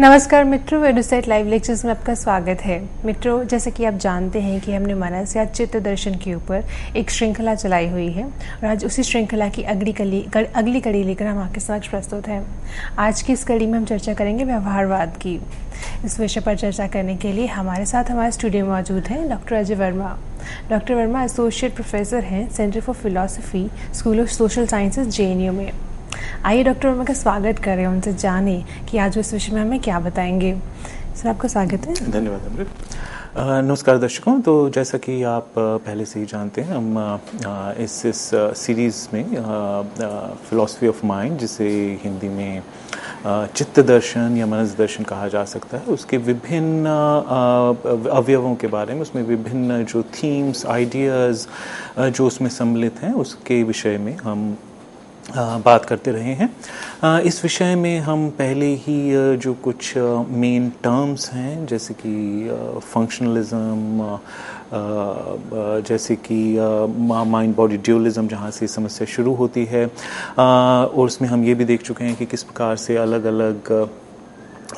नमस्कार मित्रों, EDUSAT live lectures में आपका स्वागत है। मित्रों, जैसे कि आप जानते हैं कि हमने मनस या चित्त दर्शन के ऊपर एक श्रृंखला चलाई हुई है और आज उसी श्रृंखला की अगली कड़ी लेकर हम आपके समक्ष प्रस्तुत हैं। आज की इस कड़ी में हम चर्चा करेंगे व्यवहारवाद की। इस विषय पर चर्चा करने के लिए हमारे साथ हमारे स्टूडियो में मौजूद हैं doctor Ajay Verma. Doctor Verma associate professor हैं centre for philosophy, school of social sciences, JNU में। आइए डॉक्टर वर्मा का स्वागत करें, उनसे जाने कि आज इस विषय में हमें क्या बताएंगे। सर, आपका स्वागत है। धन्यवाद अमृत। नमस्कार दर्शकों। तो जैसा कि आप पहले से ही जानते हैं, हम इस सीरीज़ में फिलॉसफी ऑफ माइंड, जिसे हिंदी में चित्त दर्शन या मनस दर्शन कहा जा सकता है, उसके विभिन्न अवयवों के बारे में, उसमें विभिन्न जो थीम्स, आइडियाज़ जो उसमें सम्मिलित हैं, उसके विषय में हम बात करते रहे हैं। इस विषय में हम पहले ही जो कुछ मेन टर्म्स हैं, जैसे कि फंक्शनलिज्म, जैसे कि माइंड बॉडी ड्यूअलिज्म, जहाँ से समस्या शुरू होती है, और उसमें हम ये भी देख चुके हैं कि किस प्रकार से अलग अलग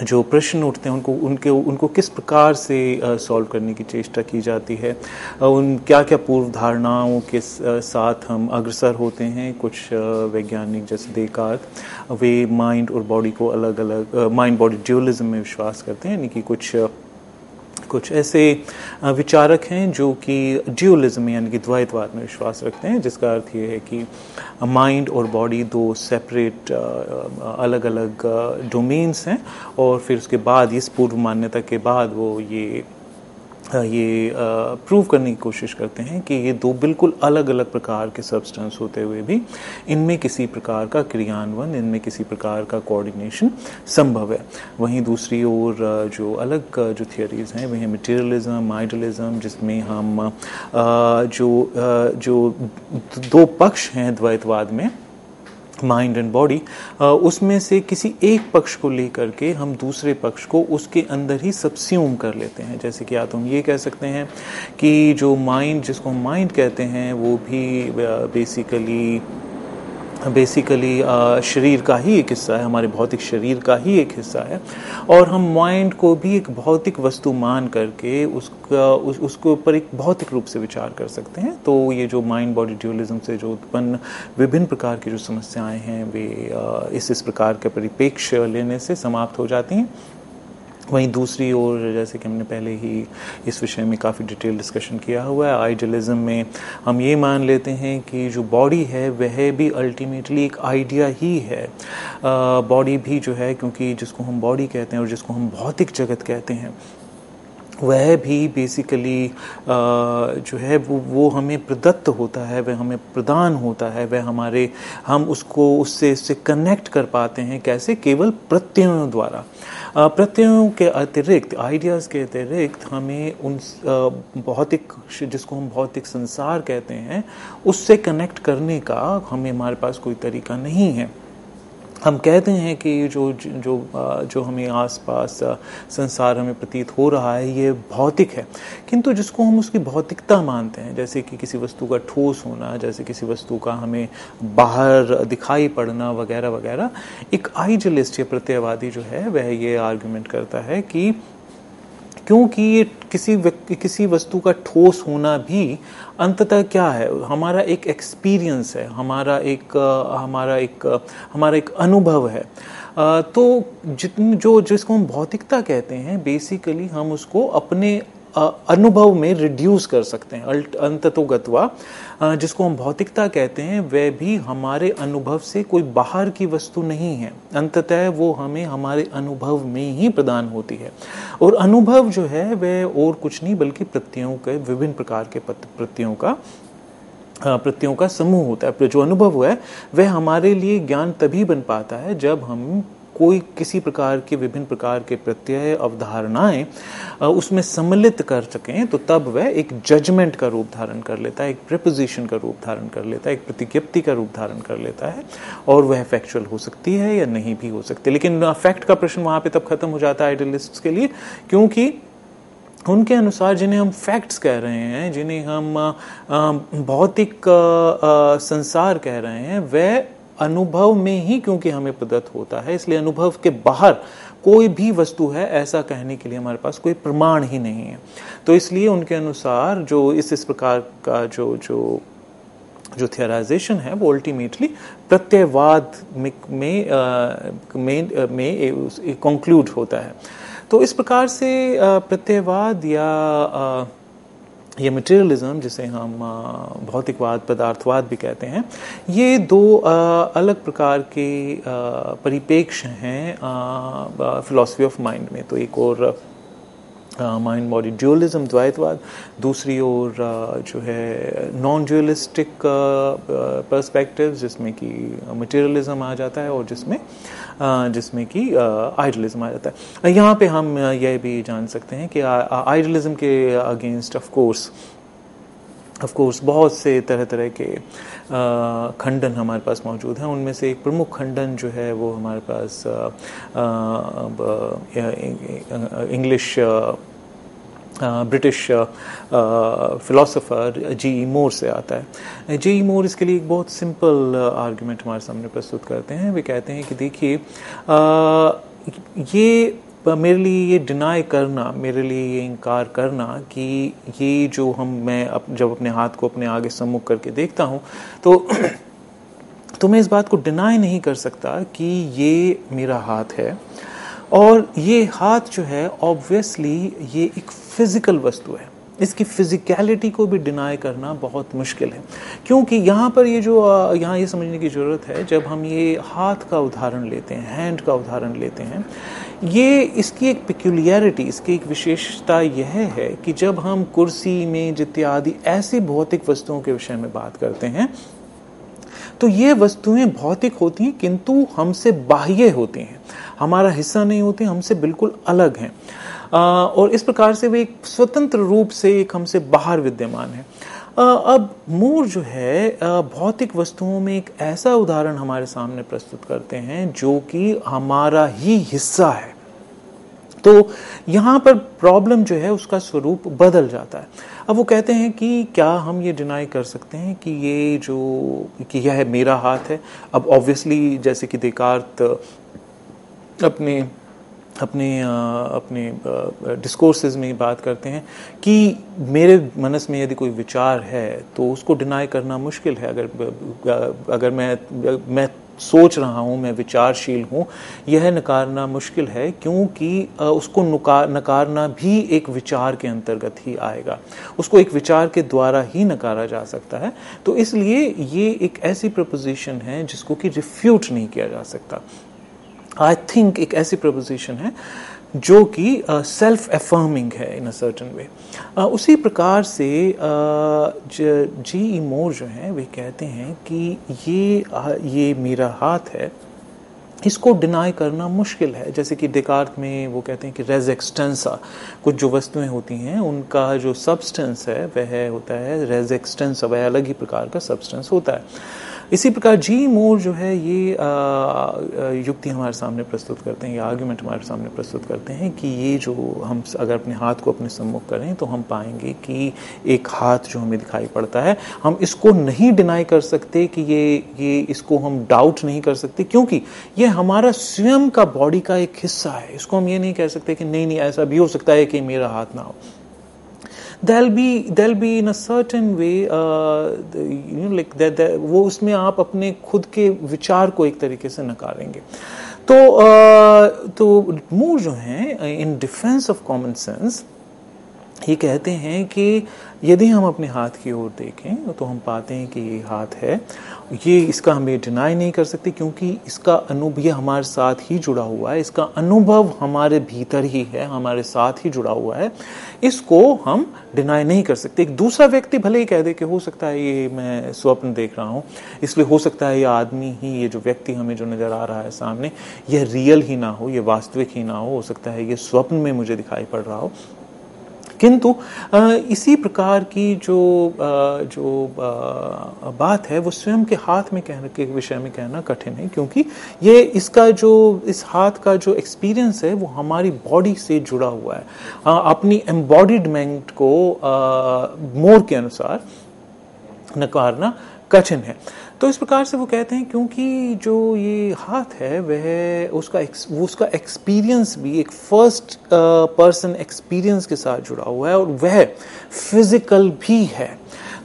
जो प्रश्न उठते हैं उनको किस प्रकार से सॉल्व करने की चेष्टा की जाती है, उन क्या क्या पूर्व धारणाओं के साथ हम अग्रसर होते हैं। कुछ वैज्ञानिक जैसे देकार्त, वे माइंड और बॉडी को अलग अलग माइंड बॉडी ड्यूअलिज्म में विश्वास करते हैं, यानी कि कुछ ऐसे विचारक हैं जो कि ड्यूअलिज्म यानी कि द्वैतवाद में विश्वास रखते हैं, जिसका अर्थ ये है कि माइंड और बॉडी दो सेपरेट अलग अलग डोमेन्स हैं, और फिर उसके बाद इस पूर्व मान्यता के बाद वो ये प्रूव करने की कोशिश करते हैं कि ये दो बिल्कुल अलग अलग प्रकार के सब्सटेंस होते हुए भी इनमें किसी प्रकार का क्रियान्वयन, इनमें किसी प्रकार का कोऑर्डिनेशन संभव है। वहीं दूसरी ओर जो अलग जो थियरीज़ हैं, वह मटेरियलिज्म, आइडियलिज्म, जिसमें हम जो दो पक्ष हैं द्वैतवाद में, माइंड एंड बॉडी, उसमें से किसी एक पक्ष को लेकर के हम दूसरे पक्ष को उसके अंदर ही सबस्यूम कर लेते हैं। जैसे कि या तो हम ये कह सकते हैं कि जो माइंड, जिसको हम माइंड कहते हैं, वो भी बेसिकली शरीर का ही एक हिस्सा है, हमारे भौतिक शरीर का ही एक हिस्सा है, और हम माइंड को भी एक भौतिक वस्तु मान करके उसके ऊपर एक भौतिक रूप से विचार कर सकते हैं। तो ये जो माइंड बॉडी ड्यूअलिज्म से जो उत्पन्न विभिन्न प्रकार की जो समस्याएं हैं, वे इस प्रकार के परिप्रेक्ष्य लेने से समाप्त हो जाती हैं। वहीं दूसरी ओर, जैसे कि हमने पहले ही इस विषय में काफ़ी डिटेल डिस्कशन किया हुआ है, आइडियलिज्म में हम ये मान लेते हैं कि जो बॉडी है वह भी अल्टीमेटली एक आइडिया ही है। बॉडी भी जो है, क्योंकि जिसको हम बॉडी कहते हैं और जिसको हम भौतिक जगत कहते हैं, वह भी बेसिकली जो है वो हमें प्रदत्त होता है, वह हमें प्रदान होता है, हम उससे कनेक्ट कर पाते हैं। कैसे? केवल प्रत्ययों द्वारा। प्रत्ययों के अतिरिक्त, आइडियाज़ के अतिरिक्त, हमें उन भौतिक, जिसको हम भौतिक संसार कहते हैं, उससे कनेक्ट करने का हमारे पास कोई तरीका नहीं है। हम कहते हैं कि जो हमें आसपास संसार हमें प्रतीत हो रहा है, ये भौतिक है, किंतु जिसको हम उसकी भौतिकता मानते हैं, जैसे कि किसी वस्तु का ठोस होना, जैसे किसी वस्तु का हमें बाहर दिखाई पड़ना, वगैरह वगैरह, एक आइडियलिस्ट या प्रत्ययवादी जो है वह ये आर्गुमेंट करता है कि क्योंकि ये किसी वस्तु का ठोस होना भी अंततः क्या है, हमारा एक एक्सपीरियंस है, हमारा एक अनुभव है। तो जिसको हम भौतिकता कहते हैं, बेसिकली हम उसको अपने अनुभव में रिड्यूस कर सकते हैं। अंततोगत्वा जिसको हम भौतिकता कहते हैं, वह भी हमारे अनुभव से कोई बाहर की वस्तु नहीं है, अंततः वो हमें हमारे अनुभव में ही प्रदान होती है। और अनुभव जो है वह और कुछ नहीं बल्कि प्रत्ययों के, विभिन्न प्रकार के प्रत्ययों का समूह होता है। जो अनुभव है वह हमारे लिए ज्ञान तभी बन पाता है जब हम किसी प्रकार के, विभिन्न प्रकार के प्रत्यय, अवधारणाएं उसमें सम्मिलित कर सकें, तो तब वह एक जजमेंट का रूप धारण कर लेता है, एक प्रीपोजिशन का रूप धारण कर लेता है, एक प्रतिज्ञप्ति का रूप धारण कर लेता है, और वह फैक्चुअल हो सकती है या नहीं भी हो सकती। लेकिन फैक्ट का प्रश्न वहां पे तब खत्म हो जाता है आइडियलिस्ट्स के लिए, क्योंकि उनके अनुसार जिन्हें हम फैक्ट्स कह रहे हैं, जिन्हें हम भौतिक संसार कह रहे हैं, वह अनुभव में ही क्योंकि हमें प्रदत्त होता है, इसलिए अनुभव के बाहर कोई भी वस्तु है ऐसा कहने के लिए हमारे पास कोई प्रमाण ही नहीं है। तो इसलिए उनके अनुसार जो इस प्रकार का जो थियराइजेशन है वो अल्टीमेटली प्रत्ययवाद में कंक्लूड होता है। तो इस प्रकार से प्रत्ययवाद या मटेरियलिज्म, जिसे हम भौतिकवाद, पदार्थवाद भी कहते हैं, ये दो अलग प्रकार के परिप्रेक्ष्य हैं फिलॉसफी ऑफ माइंड में। तो एक और माइंड बॉडी ड्यूअलिज्म, द्वैतवाद, दूसरी ओर जो है नॉन ड्यूअलिस्टिक पर्सपेक्टिव, जिसमें कि मटेरियलिज्म आ जाता है और जिसमें कि आइडियलिज्म आ जाता है। यहाँ पे हम यह भी जान सकते हैं कि आइडियलिज्म के अगेंस्ट ऑफ कोर्स बहुत से तरह तरह के खंडन हमारे पास मौजूद हैं। उनमें से एक प्रमुख खंडन जो है वो हमारे पास इंग्लिश ब्रिटिश फिलोसोफर जी.ई. मोर से आता है। जी.ई. मोर इसके लिए एक बहुत सिंपल आर्गुमेंट हमारे सामने प्रस्तुत करते हैं। वे कहते हैं कि देखिए, ये मेरे लिए ये डिनाई करना, मेरे लिए ये इनकार करना कि ये जो मैं जब अपने हाथ को अपने आगे सम्मुख करके देखता हूँ तो मैं इस बात को डिनाई नहीं कर सकता कि ये मेरा हाथ है, और ये हाथ जो है ऑब्वियसली ये एक फिजिकल वस्तु है। इसकी फिजिकलिटी को भी डिनाई करना बहुत मुश्किल है, क्योंकि यहाँ पर यहाँ ये समझने की ज़रूरत है, जब हम ये हाथ का उदाहरण लेते हैं, हैंड का उदाहरण लेते हैं, ये इसकी एक पिक्यूलियरिटी, इसकी एक विशेषता यह है कि जब हम कुर्सी, मेज इत्यादि ऐसी भौतिक वस्तुओं के विषय में बात करते हैं तो ये वस्तुएं भौतिक होती हैं किंतु हमसे बाह्य होती हैं, हमारा हिस्सा नहीं होती, हमसे बिल्कुल अलग हैं, और इस प्रकार से वे एक स्वतंत्र रूप से एक हमसे बाहर विद्यमान है। अब मूर जो है भौतिक वस्तुओं में एक ऐसा उदाहरण हमारे सामने प्रस्तुत करते हैं जो कि हमारा ही हिस्सा है। तो यहाँ पर प्रॉब्लम जो है उसका स्वरूप बदल जाता है। अब वो कहते हैं कि क्या हम ये डिनाई कर सकते हैं कि यह मेरा हाथ है? अब ऑब्वियसली जैसे कि देकार्त अपने डिस्कोर्सेज में बात करते हैं कि मेरे मनस में यदि कोई विचार है तो उसको डिनाई करना मुश्किल है। अगर मैं सोच रहा हूँ, मैं विचारशील हूँ, यह नकारना मुश्किल है, क्योंकि उसको नकारना भी एक विचार के अंतर्गत ही आएगा, उसको एक विचार के द्वारा ही नकारा जा सकता है। तो इसलिए ये एक ऐसी प्रपोजिशन है जिसको कि रिफ्यूट नहीं किया जा सकता। आई थिंक एक ऐसी प्रपोजिशन है जो कि सेल्फ एफर्मिंग है इन अ सर्टेन वे। उसी प्रकार से जी.ई. मोर जो हैं वे कहते हैं कि ये मेरा हाथ है, इसको डिनाई करना मुश्किल है। जैसे कि देकार्त में वो कहते हैं कि रेज एक्सटेंसा, कुछ जो वस्तुएं होती हैं उनका जो सब्सटेंस है वह होता है रेज एक्सटेंसा, वह अलग ही प्रकार का सब्सटेंस होता है। इसी प्रकार जी.ई. मोर जो है ये युक्ति हमारे सामने प्रस्तुत करते हैं, ये आर्गुमेंट हमारे सामने प्रस्तुत करते हैं कि ये जो हम अगर अपने हाथ को अपने सम्मुख करें तो हम पाएंगे कि एक हाथ जो हमें दिखाई पड़ता है, हम इसको नहीं डिनाई कर सकते कि ये इसको हम डाउट नहीं कर सकते, क्योंकि ये हमारा स्वयं का बॉडी का एक हिस्सा है। इसको हम ये नहीं कह सकते कि नहीं ऐसा भी हो सकता है कि मेरा हाथ ना हो। There'll be in a certain way, like that वो उसमें आप अपने खुद के विचार को एक तरीके से नकारेंगे। तो मूर जो हैं in defence of common sense ये कहते हैं कि यदि हम अपने हाथ की ओर देखें तो हम पाते हैं कि ये हाथ है, ये इसका हमें डिनाई नहीं कर सकते, क्योंकि इसका अनुभव हमारे साथ ही जुड़ा हुआ है, इसका अनुभव हमारे भीतर ही है, हमारे साथ ही जुड़ा हुआ है, इसको हम डिनाई नहीं कर सकते। एक दूसरा व्यक्ति भले ही कह दे कि हो सकता है ये मैं स्वप्न देख रहा हूँ, इसलिए हो सकता है ये आदमी ही, ये जो व्यक्ति हमें जो नज़र आ रहा है सामने, यह रियल ही ना हो, ये वास्तविक ही ना हो सकता है ये स्वप्न में मुझे दिखाई पड़ रहा हो। किंतु इसी प्रकार की जो बात है वो स्वयं के हाथ में कहने के विषय में कहना कठिन है, क्योंकि ये इस हाथ का जो एक्सपीरियंस है वो हमारी बॉडी से जुड़ा हुआ है। अपनी एम्बॉडीडमेंट को मोर के अनुसार नकारना कठिन है। तो इस प्रकार से वो कहते हैं क्योंकि जो ये हाथ है वह उसका एक्सपीरियंस भी एक फर्स्ट पर्सन एक्सपीरियंस के साथ जुड़ा हुआ है और वह फिजिकल भी है।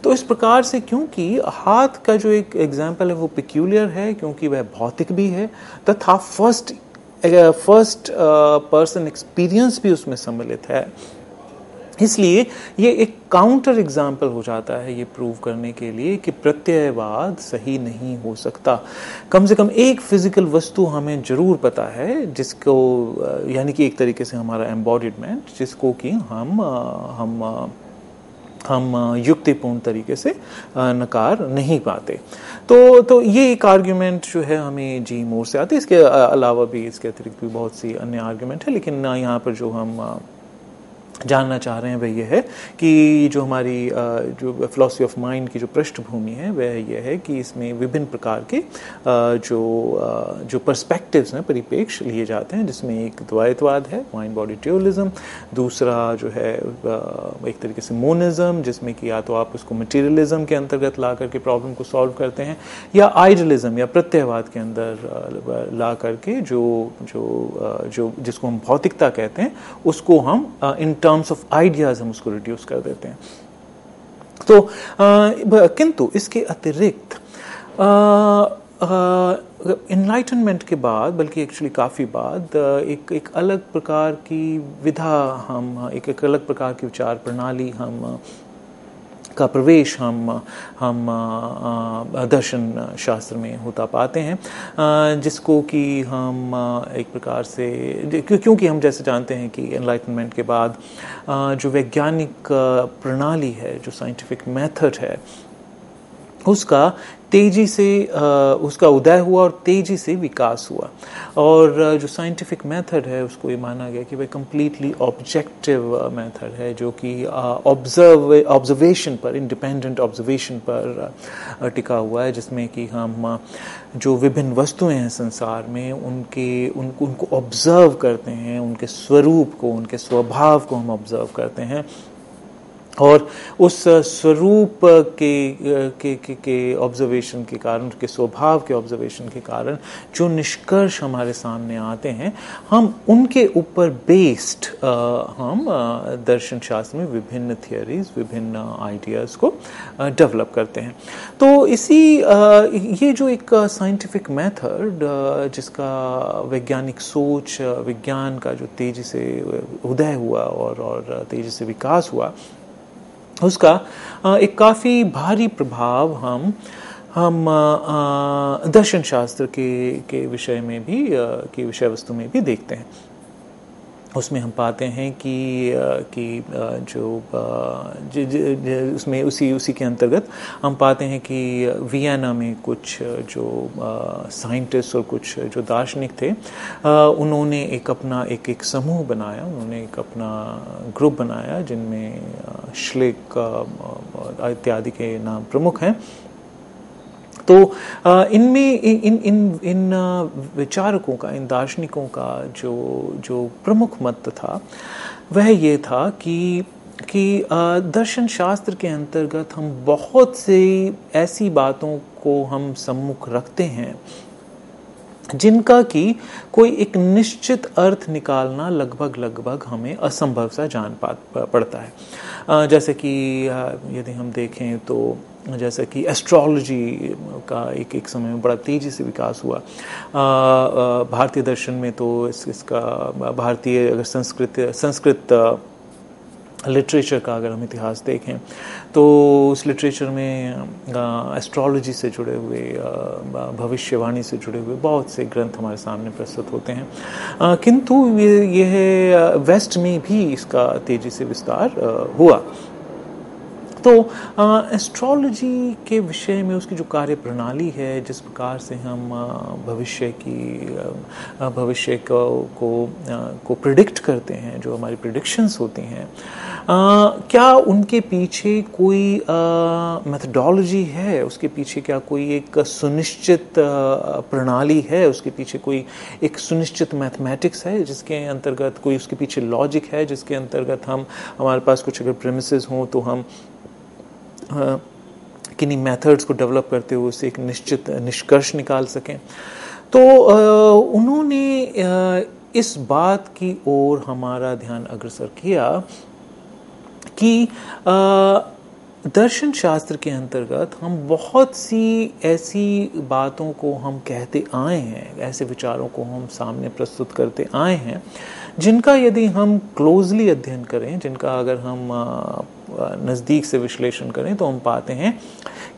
तो इस प्रकार से क्योंकि हाथ का जो एक एग्जाम्पल है वो पिक्यूलियर है क्योंकि वह भौतिक भी है तथा फर्स्ट पर्सन एक्सपीरियंस भी उसमें सम्मिलित है, इसलिए ये एक काउंटर एग्जाम्पल हो जाता है ये प्रूव करने के लिए कि प्रत्ययवाद सही नहीं हो सकता। कम से कम एक फिजिकल वस्तु हमें जरूर पता है जिसको यानी कि एक तरीके से हमारा एम्बॉडिडमेंट जिसको कि हम युक्तिपूर्ण तरीके से नकार नहीं पाते। तो ये एक आर्ग्यूमेंट जो है हमें जी मोर से आते है। इसके अलावा भी इसके अतिरिक्त भी बहुत सी अन्य आर्ग्यूमेंट है, लेकिन यहाँ पर जो हम जानना चाह रहे हैं वह यह है कि जो हमारी जो फिलॉसफी ऑफ माइंड की जो पृष्ठभूमि है वह यह है कि इसमें विभिन्न प्रकार के जो पर्सपेक्टिव्स हैं, परिप्रेक्ष्य लिए जाते हैं, जिसमें एक द्वैतवाद है, माइंड बॉडी ड्यूअलिज्म, दूसरा जो है एक तरीके से मोनिज्म, जिसमें कि या तो आप उसको मटेरियलिज्म के अंतर्गत ला करके प्रॉब्लम को सॉल्व करते हैं या आइडियलिज्म या प्रत्ययवाद के अंदर ला करके जो जिसको हम भौतिकता कहते हैं उसको हम इन टर्म्स ऑफ आइडियाज हम उसको रिड्यूस कर देते हैं। तो किंतु इसके अतिरिक्त इनलाइटनमेंट के बाद, बल्कि एक्चुअली काफ़ी बाद, एक अलग प्रकार की विधा हम एक अलग प्रकार की विचार प्रणाली का प्रवेश हम दर्शन शास्त्र में होता पाते हैं, जिसको कि हम एक प्रकार से क्योंकि हम जैसे जानते हैं कि एनलाइटनमेंट के बाद जो वैज्ञानिक प्रणाली है, जो साइंटिफिक मेथड है, उसका तेजी से उसका उदय हुआ और तेजी से विकास हुआ। और जो साइंटिफिक मेथड है उसको ये माना गया कि वह कम्प्लीटली ऑब्जेक्टिव मेथड है, जो कि ऑब्जर्वेशन पर, इंडिपेंडेंट ऑब्जर्वेशन पर टिका हुआ है, जिसमें कि हम जो विभिन्न वस्तुएं हैं संसार में उनको ऑब्जर्व करते हैं, उनके स्वरूप को, उनके स्वभाव को हम ऑब्जर्व करते हैं और उस स्वरूप के ऑब्जर्वेशन के कारण, के स्वभाव के ऑब्जर्वेशन के कारण जो निष्कर्ष हमारे सामने आते हैं, हम उनके ऊपर बेस्ड हम दर्शन शास्त्र में विभिन्न थियरीज, विभिन्न आइडियाज़ को डेवलप करते हैं। तो ये जो एक साइंटिफिक मेथड जिसका वैज्ञानिक सोच, विज्ञान का जो तेजी से उदय हुआ और तेजी से विकास हुआ, उसका एक काफ़ी भारी प्रभाव हम दर्शन शास्त्र के विषय में भी, की विषय वस्तु में भी देखते हैं। उसमें हम पाते हैं कि उसमें उसी के अंतर्गत हम पाते हैं कि वियना में कुछ जो साइंटिस्ट और कुछ जो दार्शनिक थे, उन्होंने अपना एक समूह बनाया, उन्होंने एक अपना ग्रुप बनाया जिनमें श्लेक इत्यादि के नाम प्रमुख हैं। तो इनमें इन विचारकों का, इन दार्शनिकों का जो प्रमुख मत था वह ये था कि दर्शन शास्त्र के अंतर्गत हम बहुत से ऐसी बातों को हम सम्मुख रखते हैं जिनका कि कोई एक निश्चित अर्थ निकालना लगभग हमें असंभव सा जान पड़ता है। जैसे कि यदि हम देखें तो जैसे कि एस्ट्रोलॉजी का एक समय में बड़ा तेजी से विकास हुआ। भारतीय दर्शन में तो इसका भारतीय अगर संस्कृत लिटरेचर का अगर हम इतिहास देखें तो उस लिटरेचर में एस्ट्रोलॉजी से जुड़े हुए, भविष्यवाणी से जुड़े हुए बहुत से ग्रंथ हमारे सामने प्रस्तुत होते हैं, किंतु यह वेस्ट में भी इसका तेजी से विस्तार हुआ। तो एस्ट्रोलॉजी के विषय में उसकी जो कार्य प्रणाली है, जिस प्रकार से हम भविष्य को प्रिडिक्ट करते हैं, जो हमारी प्रिडिक्शंस होती हैं, क्या उनके पीछे कोई मेथडोलॉजी है, उसके पीछे क्या कोई एक सुनिश्चित प्रणाली है, उसके पीछे कोई एक सुनिश्चित मैथमेटिक्स है जिसके अंतर्गत कोई उसके पीछे लॉजिक है, जिसके अंतर्गत हमारे पास कुछ अगर प्रेमिसेस हों तो हम किन्हीं मेथड्स को डेवलप करते हुए उससे एक निश्चित निष्कर्ष निकाल सकें। तो उन्होंने इस बात की ओर हमारा ध्यान अग्रसर किया कि दर्शन शास्त्र के अंतर्गत हम बहुत सी ऐसी बातों को हम कहते आए हैं, ऐसे विचारों को हम सामने प्रस्तुत करते आए हैं जिनका यदि हम क्लोजली अध्ययन करें, जिनका अगर हम नज़दीक से विश्लेषण करें तो हम पाते हैं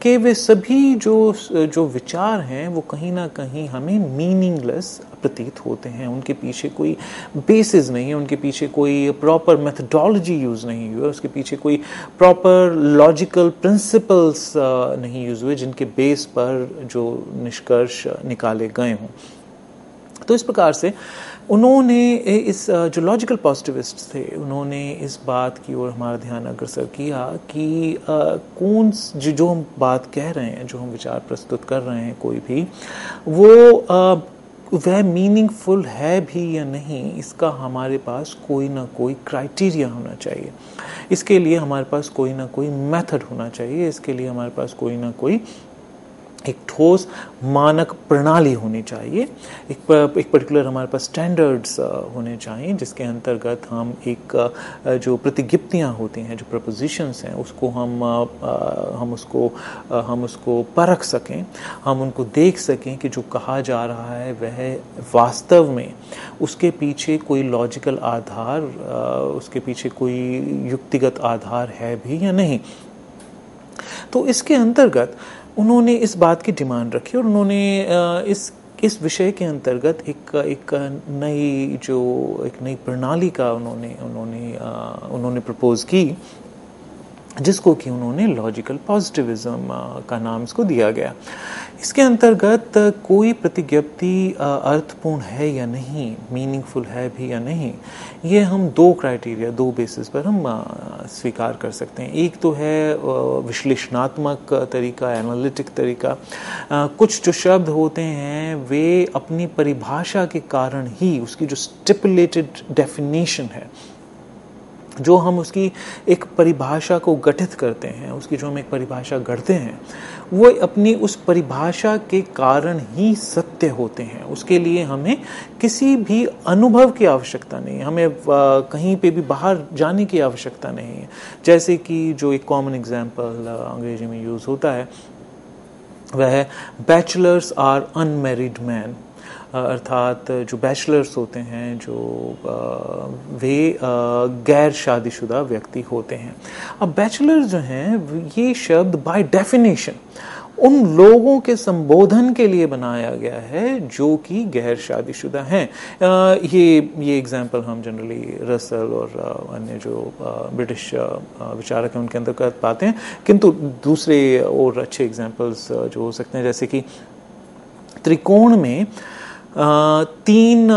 कि वे सभी जो विचार हैं वो कहीं ना कहीं हमें मीनिंगलेस प्रतीत होते हैं। उनके पीछे कोई बेसिस नहीं है, उनके पीछे कोई प्रॉपर मेथडोलॉजी यूज़ नहीं हुई है, उसके पीछे कोई प्रॉपर लॉजिकल प्रिंसिपल्स नहीं यूज़ हुए जिनके बेस पर जो निष्कर्ष निकाले गए हों। तो इस प्रकार से उन्होंने इस जो लॉजिकल पॉजिटिविस्ट थे, उन्होंने इस बात की ओर हमारा ध्यान अग्रसर किया कि कौन जो हम बात कह रहे हैं, जो हम विचार प्रस्तुत कर रहे हैं कोई भी, वो वह मीनिंगफुल है भी या नहीं, इसका हमारे पास कोई ना कोई क्राइटेरिया होना चाहिए। इसके लिए हमारे पास कोई ना कोई मेथड होना चाहिए, इसके लिए हमारे पास कोई ना कोई एक ठोस मानक प्रणाली होनी चाहिए, एक पर्टिकुलर हमारे पास स्टैंडर्ड्स होने चाहिए जिसके अंतर्गत हम एक जो प्रतिगिप्तियाँ होती हैं, जो प्रपोजिशंस हैं, उसको हम उसको परख सकें, हम उनको देख सकें कि जो कहा जा रहा है वह वास्तव में उसके पीछे कोई लॉजिकल आधार, उसके पीछे कोई युक्तिगत आधार है भी या नहीं। तो इसके अंतर्गत उन्होंने इस बात की डिमांड रखी और उन्होंने इस विषय के अंतर्गत एक नई प्रणाली का उन्होंने प्रपोज की, जिसको कि उन्होंने लॉजिकल पॉजिटिविज्म का नाम इसको दिया गया। इसके अंतर्गत कोई प्रतिज्ञप्ति अर्थपूर्ण है या नहीं, मीनिंगफुल है भी या नहीं, ये हम दो क्राइटेरिया, दो बेसिस पर हम स्वीकार कर सकते हैं। एक तो है विश्लेषणात्मक तरीका, एनालिटिक तरीका। कुछ जो शब्द होते हैं वे अपनी परिभाषा के कारण ही, उसकी जो स्टिपुलेटेड डेफिनेशन है, जो हम उसकी एक परिभाषा को गठित करते हैं, उसकी जो हम एक परिभाषा गढ़ते हैं, वो अपनी उस परिभाषा के कारण ही सत्य होते हैं। उसके लिए हमें किसी भी अनुभव की आवश्यकता नहीं है, हमें कहीं पे भी बाहर जाने की आवश्यकता नहीं है। जैसे कि जो एक कॉमन एग्जाम्पल अंग्रेजी में यूज़ होता है वह है बैचलर्स आर अनमैरिड मैन, अर्थात जो बैचलर्स होते हैं, जो वे गैर शादीशुदा व्यक्ति होते हैं। अब बैचलर जो हैं, ये शब्द बाय डेफिनेशन उन लोगों के संबोधन के लिए बनाया गया है जो कि गैर शादीशुदा हैं। ये एग्जाम्पल हम जनरली रसल और अन्य जो ब्रिटिश विचारक हैं उनके अंतर्गत पाते हैं, किंतु दूसरे और अच्छे एग्जाम्पल्स जो हो सकते हैं, जैसे कि त्रिकोण में 3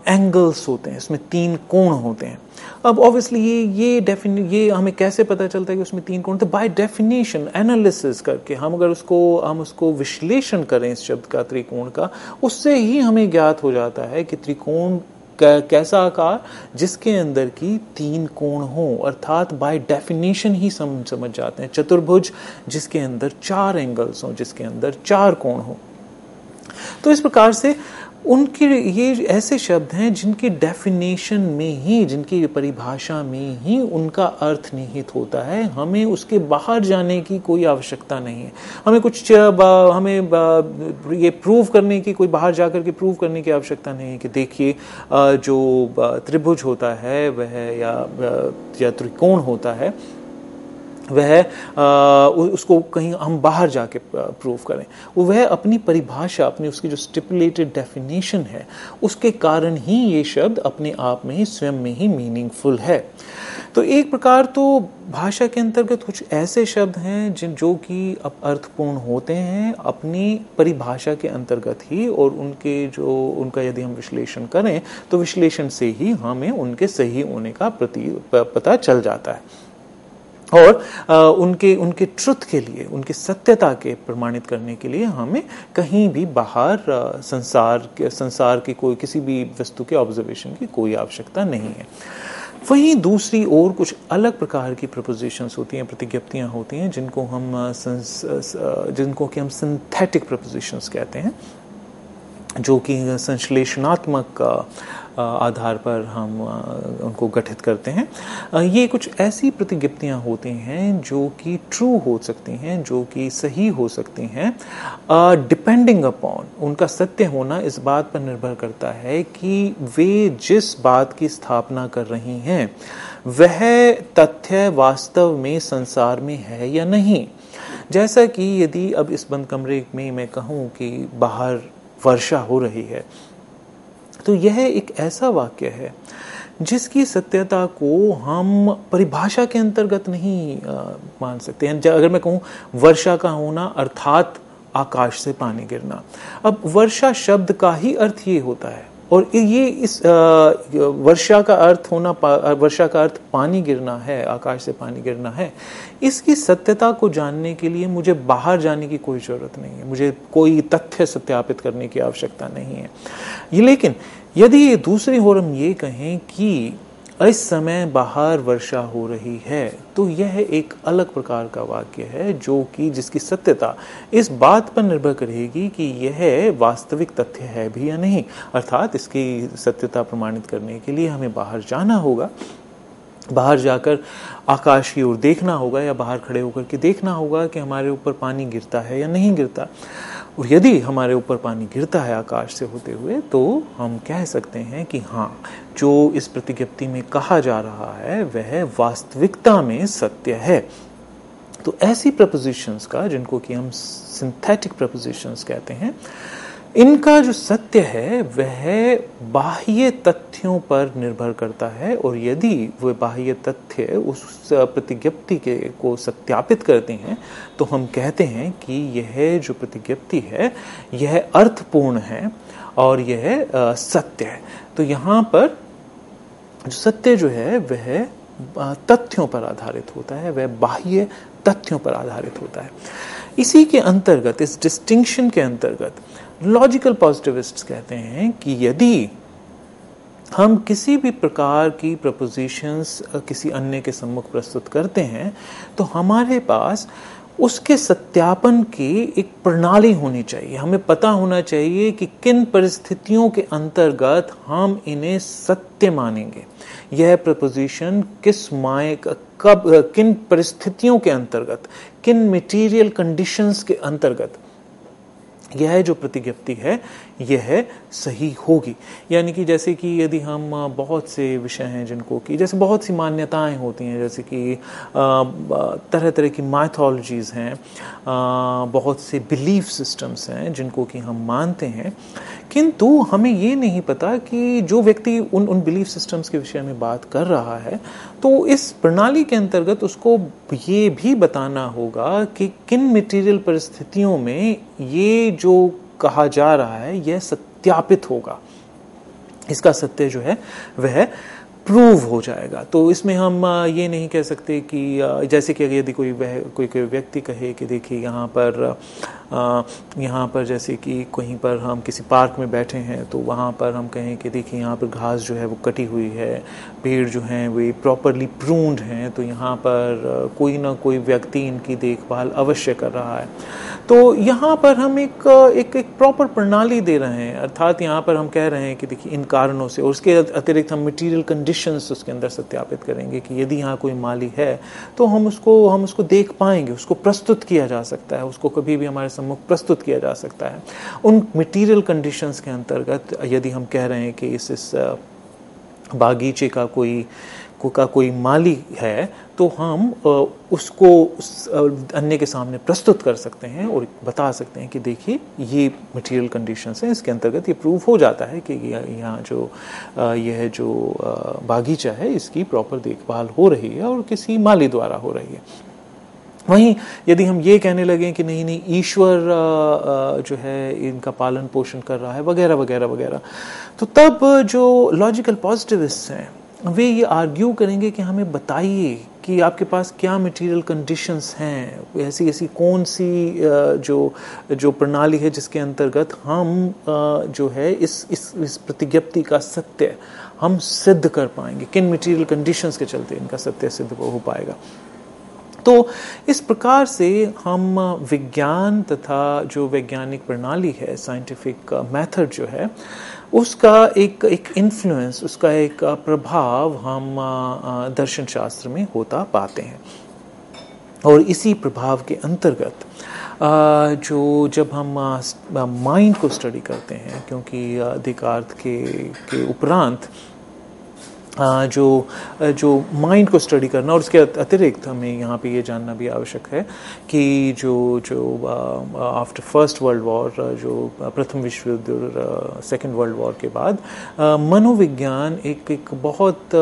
एंगल्स होते हैं, इसमें 3 कोण होते हैं। अब ऑब्वियसली ये हमें कैसे पता चलता है कि उसमें 3 कोण? तो बाय डेफिनेशन एनालिसिस करके हम अगर उसको विश्लेषण करें इस शब्द का, त्रिकोण का, उससे ही हमें ज्ञात हो जाता है कि त्रिकोण कैसा आकार जिसके अंदर की 3 कोण हो, अर्थात बाय डेफिनेशन ही समझ जाते हैं। चतुर्भुज जिसके अंदर 4 एंगल्स हो, जिसके अंदर 4 कोण हो। तो इस प्रकार से उनके ये ऐसे शब्द हैं जिनकी डेफिनेशन में ही, जिनकी परिभाषा में ही उनका अर्थ निहित होता है। हमें उसके बाहर जाने की कोई आवश्यकता नहीं है। हमें ये प्रूव करने की, कोई बाहर जाकर के प्रूव करने की आवश्यकता नहीं है कि देखिए जो त्रिभुज होता है वह या त्रिकोण होता है वह उसको कहीं हम बाहर जाके प्रूव करें। वह अपनी परिभाषा, अपनी उसकी जो स्टिपुलेटेड डेफिनेशन है, उसके कारण ही ये शब्द अपने आप में ही, स्वयं में ही मीनिंगफुल है। तो एक प्रकार तो भाषा के अंतर्गत कुछ ऐसे शब्द हैं जो कि अर्थपूर्ण होते हैं अपनी परिभाषा के अंतर्गत ही, और उनका यदि हम विश्लेषण करें तो विश्लेषण से ही हमें उनके सही होने का पता चल जाता है। और उनके ट्रुथ के लिए, उनकी सत्यता के प्रमाणित करने के लिए हमें कहीं भी बाहर संसार की कोई किसी भी वस्तु के ऑब्जर्वेशन की कोई आवश्यकता नहीं है। वहीं दूसरी ओर कुछ अलग प्रकार की प्रपोजिशंस होती हैं, प्रतिज्ञप्तियां होती हैं, जिनको कि हम सिंथेटिक प्रपोजिशंस कहते हैं, जो कि संश्लेषणात्मक आधार पर हम उनको गठित करते हैं। ये कुछ ऐसी प्रतिज्ञप्तियां होती हैं जो कि ट्रू हो सकती हैं, जो कि सही हो सकती हैं, डिपेंडिंग अपॉन, उनका सत्य होना इस बात पर निर्भर करता है कि वे जिस बात की स्थापना कर रही हैं वह तथ्य वास्तव में संसार में है या नहीं। जैसा कि यदि अब इस बंद कमरे में मैं कहूँ कि बाहर वर्षा हो रही है, तो यह एक ऐसा वाक्य है जिसकी सत्यता को हम परिभाषा के अंतर्गत नहीं मान सकते हैं। अगर मैं कहूँ वर्षा का होना अर्थात आकाश से पानी गिरना, अब वर्षा शब्द का ही अर्थ ये होता है, और ये इस वर्षा का अर्थ होना, वर्षा का अर्थ पानी गिरना है, आकाश से पानी गिरना है। इसकी सत्यता को जानने के लिए मुझे बाहर जाने की कोई जरूरत नहीं है, मुझे कोई तथ्य सत्यापित करने की आवश्यकता नहीं है। लेकिन यदि दूसरी ओर हम ये कहें कि इस समय बाहर वर्षा हो रही है, तो यह एक अलग प्रकार का वाक्य है, जो कि जिसकी सत्यता इस बात पर निर्भर करेगी कि यह वास्तविक तथ्य है भी या नहीं। अर्थात इसकी सत्यता प्रमाणित करने के लिए हमें बाहर जाना होगा, बाहर जाकर आकाश की ओर देखना होगा, या बाहर खड़े होकर के देखना होगा कि हमारे ऊपर पानी गिरता है या नहीं गिरता। और यदि हमारे ऊपर पानी गिरता है आकाश से होते हुए, तो हम कह सकते हैं कि हाँ, जो इस प्रतिज्ञप्ति में कहा जा रहा है वह वास्तविकता में सत्य है। तो ऐसी प्रपोजिशंस का, जिनको कि हम सिंथेटिक प्रपोजिशंस कहते हैं, इनका जो सत्य है वह बाह्य तथ्यों पर निर्भर करता है, और यदि वह बाह्य तथ्य उस प्रतिज्ञप्ति को सत्यापित करते हैं, तो हम कहते हैं कि यह जो प्रतिज्ञप्ति है यह अर्थपूर्ण है और यह सत्य है। तो यहाँ पर जो सत्य जो है वह तथ्यों पर आधारित होता है, वह बाह्य तथ्यों पर आधारित होता है। इसी के अंतर्गत, इस डिस्टिंक्शन के अंतर्गत, लॉजिकल पॉजिटिविस्ट्स कहते हैं कि यदि हम किसी भी प्रकार की प्रपोजिशंस किसी अन्य के सम्मुख प्रस्तुत करते हैं, तो हमारे पास उसके सत्यापन की एक प्रणाली होनी चाहिए। हमें पता होना चाहिए कि किन परिस्थितियों के अंतर्गत हम इन्हें सत्य मानेंगे, यह प्रपोजिशन कब, किन परिस्थितियों के अंतर्गत, किन मटेरियल कंडीशंस के अंतर्गत यह जो प्रतिज्ञप्ति है यह सही होगी। यानी कि जैसे कि यदि हम बहुत से विषय हैं जिनको कि, जैसे बहुत सी मान्यताएं होती हैं, जैसे कि तरह तरह की माइथोलॉजीज़ हैं, बहुत से बिलीफ सिस्टम्स हैं जिनको कि हम मानते हैं, किंतु हमें ये नहीं पता कि जो व्यक्ति उन बिलीफ सिस्टम्स के विषय में बात कर रहा है, तो इस प्रणाली के अंतर्गत उसको ये भी बताना होगा कि किन मटेरियल परिस्थितियों में ये जो कहा जा रहा है यह सत्यापित होगा, इसका सत्य जो है वह प्रूव हो जाएगा। तो इसमें हम ये नहीं कह सकते कि जैसे कि यदि कोई व्यक्ति कहे कि देखिए यहाँ पर जैसे कि कहीं पर हम किसी पार्क में बैठे हैं, तो वहाँ पर हम कहें कि देखिए यहाँ पर घास जो है वो कटी हुई है, पेड़ जो हैं वे प्रॉपरली प्रून्ड हैं, तो यहाँ पर कोई ना कोई व्यक्ति इनकी देखभाल अवश्य कर रहा है। तो यहाँ पर हम एक प्रॉपर प्रणाली दे रहे हैं, अर्थात यहाँ पर हम कह रहे हैं कि देखिए इन कारणों से, और उसके अतिरिक्त हम मटेरियल कंडीशंस उसके अंदर सत्यापित करेंगे कि यदि यहाँ कोई माली है तो हम उसको देख पाएंगे, उसको प्रस्तुत किया जा सकता है, उसको कभी भी हमारे सम्मुख प्रस्तुत किया जा सकता है। उन मटेरियल कंडीशंस के अंतर्गत यदि हम कह रहे हैं कि इस बागीचे का कोई माली है, तो हम उसको अन्य के सामने प्रस्तुत कर सकते हैं और बता सकते हैं कि देखिए ये मटेरियल कंडीशंस हैं, इसके अंतर्गत ये प्रूफ हो जाता है कि यहाँ यह जो बागीचा है इसकी प्रॉपर देखभाल हो रही है और किसी माली द्वारा हो रही है। वहीं यदि हम ये कहने लगे कि नहीं ईश्वर जो है इनका पालन पोषण कर रहा है वगैरह वगैरह वगैरह, तो तब जो लॉजिकल पॉजिटिविस्ट हैं वे ये आर्ग्यू करेंगे कि हमें बताइए कि आपके पास क्या मटेरियल कंडीशंस हैं, ऐसी ऐसी कौन सी जो प्रणाली है जिसके अंतर्गत हम जो है इस प्रतिज्ञप्ति का सत्य हम सिद्ध कर पाएंगे, किन मटेरियल कंडीशंस के चलते इनका सत्य सिद्ध हो पाएगा। तो इस प्रकार से हम विज्ञान तथा जो वैज्ञानिक प्रणाली है, साइंटिफिक मेथड जो है, उसका एक इन्फ्लुएंस, उसका एक प्रभाव हम दर्शन शास्त्र में होता पाते हैं। और इसी प्रभाव के अंतर्गत जो जब हम माइंड को स्टडी करते हैं, क्योंकि देकार्त के उपरांत जो माइंड को स्टडी करना, और उसके अतिरिक्त हमें यहाँ पे ये जानना भी आवश्यक है कि जो आफ्टर फर्स्ट वर्ल्ड वॉर, जो प्रथम विश्व युद्ध और सेकेंड वर्ल्ड वॉर के बाद मनोविज्ञान एक बहुत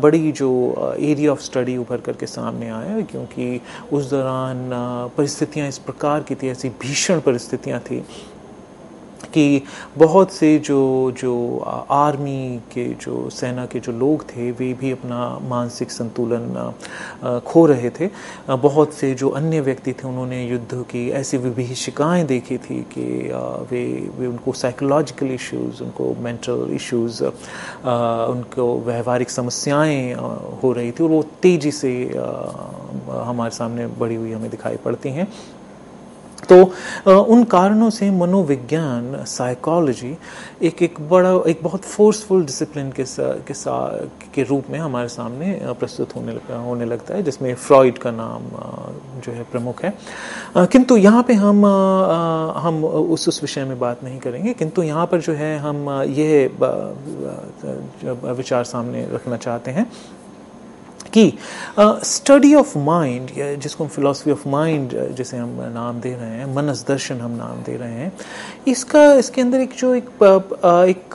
बड़ी जो एरिया ऑफ स्टडी उभर करके सामने आया, क्योंकि उस दौरान परिस्थितियाँ इस प्रकार की थी, ऐसी भीषण परिस्थितियाँ थी कि बहुत से जो आर्मी के, जो सेना के जो लोग थे, वे भी अपना मानसिक संतुलन खो रहे थे। बहुत से जो अन्य व्यक्ति थे, उन्होंने युद्ध की ऐसी विभीषिकाएं देखी थी कि वे उनको साइकोलॉजिकल इश्यूज, उनको मेंटल इश्यूज, उनको व्यवहारिक समस्याएं हो रही थी, और वो तेजी से हमारे सामने बढ़ी हुई हमें दिखाई पड़ती हैं। तो उन कारणों से मनोविज्ञान, साइकोलॉजी एक बहुत फोर्सफुल डिसिप्लिन के रूप में हमारे सामने प्रस्तुत होने लगता है, जिसमें फ्रॉइड का नाम जो है प्रमुख है। किंतु यहाँ पे हम उस विषय में बात नहीं करेंगे, किंतु यहाँ पर जो है हम यह विचार सामने रखना चाहते हैं कि स्टडी ऑफ माइंड, जिसको हम फिलॉसफी ऑफ माइंड जिसे हम नाम दे रहे हैं, मनस दर्शन हम नाम दे रहे हैं, इसके अंदर एक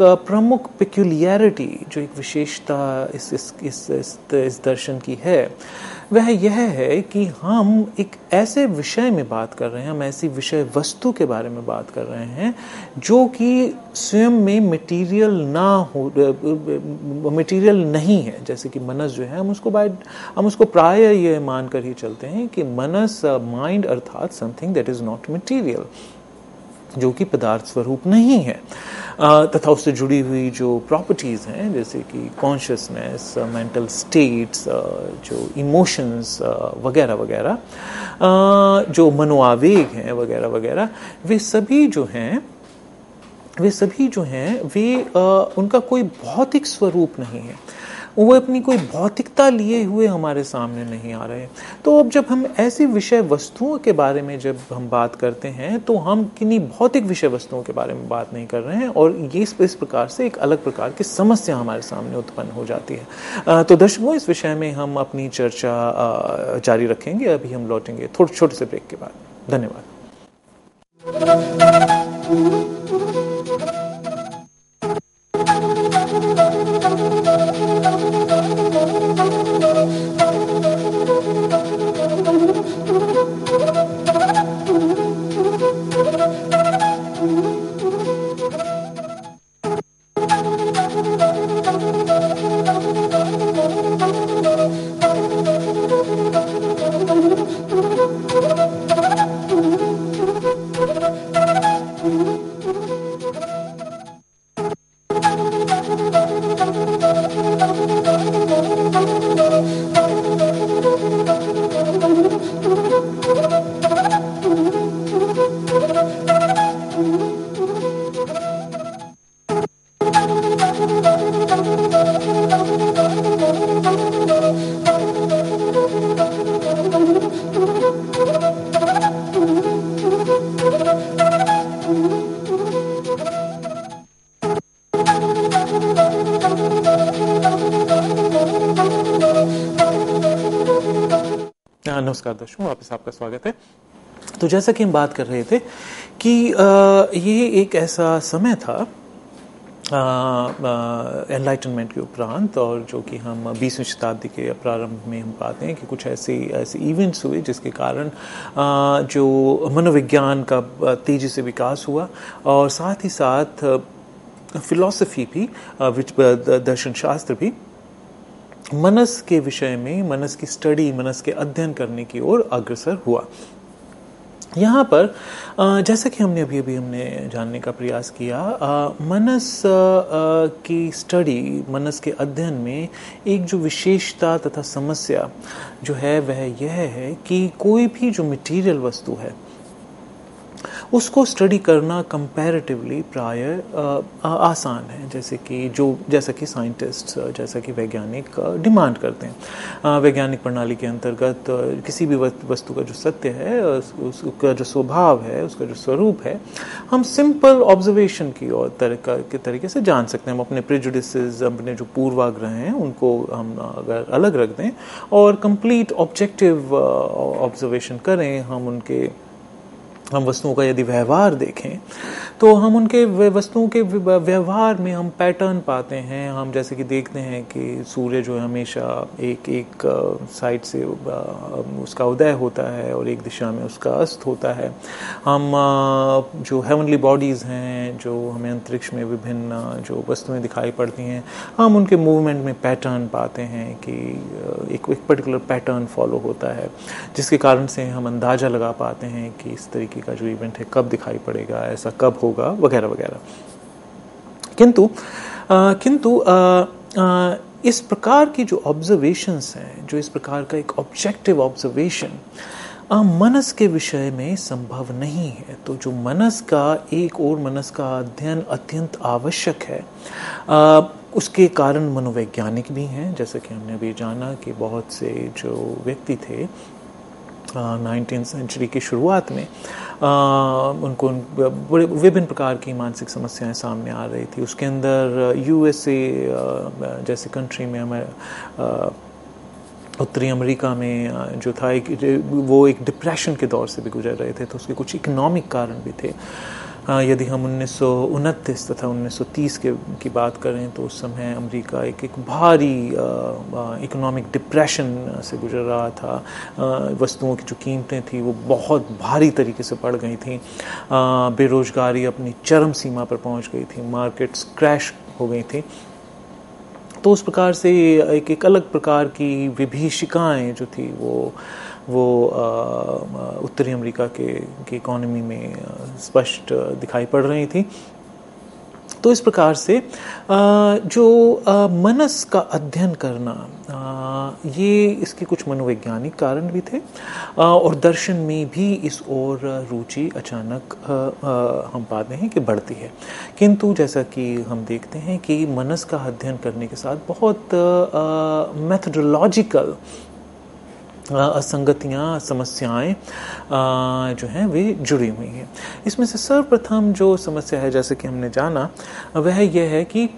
प्रमुख पेक्यूलियरिटी, जो एक विशेषता इस दर्शन की है, वह यह है कि हम एक ऐसे विषय में बात कर रहे हैं, हम ऐसी विषय वस्तु के बारे में बात कर रहे हैं जो कि स्वयं में मटेरियल नहीं है। जैसे कि मनस जो है, हम उसको प्राय ये मानकर ही चलते हैं कि मनस, माइंड अर्थात something that is not material, जो कि पदार्थ स्वरूप नहीं है, तथा उससे जुड़ी हुई जो प्रॉपर्टीज हैं, जैसे कि कॉन्शियसनेस, मेंटल स्टेट्स, जो इमोशंस वगैरह वगैरह, जो मनोआवेग हैं वगैरह वगैरह, वे सभी जो हैं वे उनका कोई भौतिक स्वरूप नहीं है, वो अपनी कोई भौतिकता लिए हुए हमारे सामने नहीं आ रहे। तो अब जब हम ऐसी विषय वस्तुओं के बारे में जब हम बात करते हैं, तो हम किन्हीं भौतिक विषय वस्तुओं के बारे में बात नहीं कर रहे हैं, और ये इस प्रकार से एक अलग प्रकार की समस्या हमारे सामने उत्पन्न हो जाती है। तो दर्शकों, इस विषय में हम अपनी चर्चा जारी रखेंगे। अभी हम लौटेंगे थोड़े छोटे से ब्रेक के बाद। धन्यवाद। नमस्कार दर्शकों, वापस आपका स्वागत है। तो जैसा कि हम बात कर रहे थे कि ये एक ऐसा समय था एनलाइटनमेंट के उपरांत, और जो कि हम 20वीं शताब्दी के प्रारंभ में हम पाते हैं कि कुछ ऐसे इवेंट्स हुए जिसके कारण जो मनोविज्ञान का तेजी से विकास हुआ, और साथ ही साथ फिलॉसफी भी, दर्शन शास्त्र भी मनस के विषय में, मनस की स्टडी, मनस के अध्ययन करने की ओर अग्रसर हुआ। यहाँ पर जैसा कि हमने अभी हमने जानने का प्रयास किया, मनस की स्टडी, मनस के अध्ययन में एक जो विशेषता तथा समस्या जो है वह यह है कि कोई भी जो मटेरियल वस्तु है उसको स्टडी करना कंपैरेटिवली प्राय आसान है, जैसा कि साइंटिस्ट, जैसा कि वैज्ञानिक डिमांड करते हैं। वैज्ञानिक प्रणाली के अंतर्गत किसी भी वस्तु का जो सत्य है, उसका जो स्वभाव है, उसका जो स्वरूप है, हम सिंपल ऑब्जर्वेशन की और के तरीके से जान सकते हैं। हम अपने प्रेजुडिसेस, अपने जो पूर्वाग्रह हैं, उनको हम अगर अलग रख दें और कंप्लीट ऑब्जेक्टिव ऑब्जर्वेशन करें, हम वस्तुओं का यदि व्यवहार देखें तो हम उनके वस्तुओं के व्यवहार में हम पैटर्न पाते हैं। हम जैसे कि देखते हैं कि सूर्य जो है हमेशा एक साइड से उसका उदय होता है और एक दिशा में उसका अस्त होता है। हम जो हेवनली बॉडीज़ हैं, जो हमें अंतरिक्ष में विभिन्न जो वस्तुएं दिखाई पड़ती हैं, हम उनके मूवमेंट में पैटर्न पाते हैं कि एक पर्टिकुलर पैटर्न फॉलो होता है, जिसके कारण से हम अंदाज़ा लगा पाते हैं कि इस तरीके का जो इवेंट है कब दिखाई पड़ेगा, ऐसा कब होगा, वगैरह वगैरह। किंतु इस प्रकार की जो ऑब्जर्वेशंस हैं, जो इस प्रकार का एक ऑब्जेक्टिव ऑब्जर्वेशन मनस के विषय में संभव नहीं है। तो जो मनस का अध्ययन अत्यंत आवश्यक है। उसके कारण मनोवैज्ञानिक भी हैं, जैसे कि हमने अभी जाना कि बहुत से जो व्यक्ति थे 19th सेंचुरी की शुरुआत में उनको बड़े विभिन्न प्रकार की मानसिक समस्याएं सामने आ रही थी। उसके अंदर यूएसए जैसे कंट्री में, हमारे उत्तरी अमेरिका में जो था, वो एक डिप्रेशन के दौर से भी गुजर रहे थे, तो उसके कुछ इकोनॉमिक कारण भी थे। यदि हम 1929 तथा 1930 की बात करें तो उस समय अमेरिका एक भारी इकोनॉमिक डिप्रेशन से गुजर रहा था। वस्तुओं की जो कीमतें थी वो बहुत भारी तरीके से बढ़ गई थी। बेरोजगारी अपनी चरम सीमा पर पहुंच गई थी, मार्केट्स क्रैश हो गई थी। तो उस प्रकार से एक अलग प्रकार की विभीषिकाएं जो थी वो उत्तरी अमेरिका की इकोनॉमी में स्पष्ट दिखाई पड़ रही थी। तो इस प्रकार से जो मनस का अध्ययन करना, ये इसके कुछ मनोवैज्ञानिक कारण भी थे और दर्शन में भी इस ओर रुचि अचानक हम पाते हैं कि बढ़ती है। किंतु जैसा कि हम देखते हैं कि मनस का अध्ययन करने के साथ बहुत मेथडोलॉजिकल असंगतियाँ, समस्याएं जो हैं वे जुड़ी हुई हैं। इसमें से सर्वप्रथम जो समस्या है, जैसे कि हमने जाना, वह यह है कि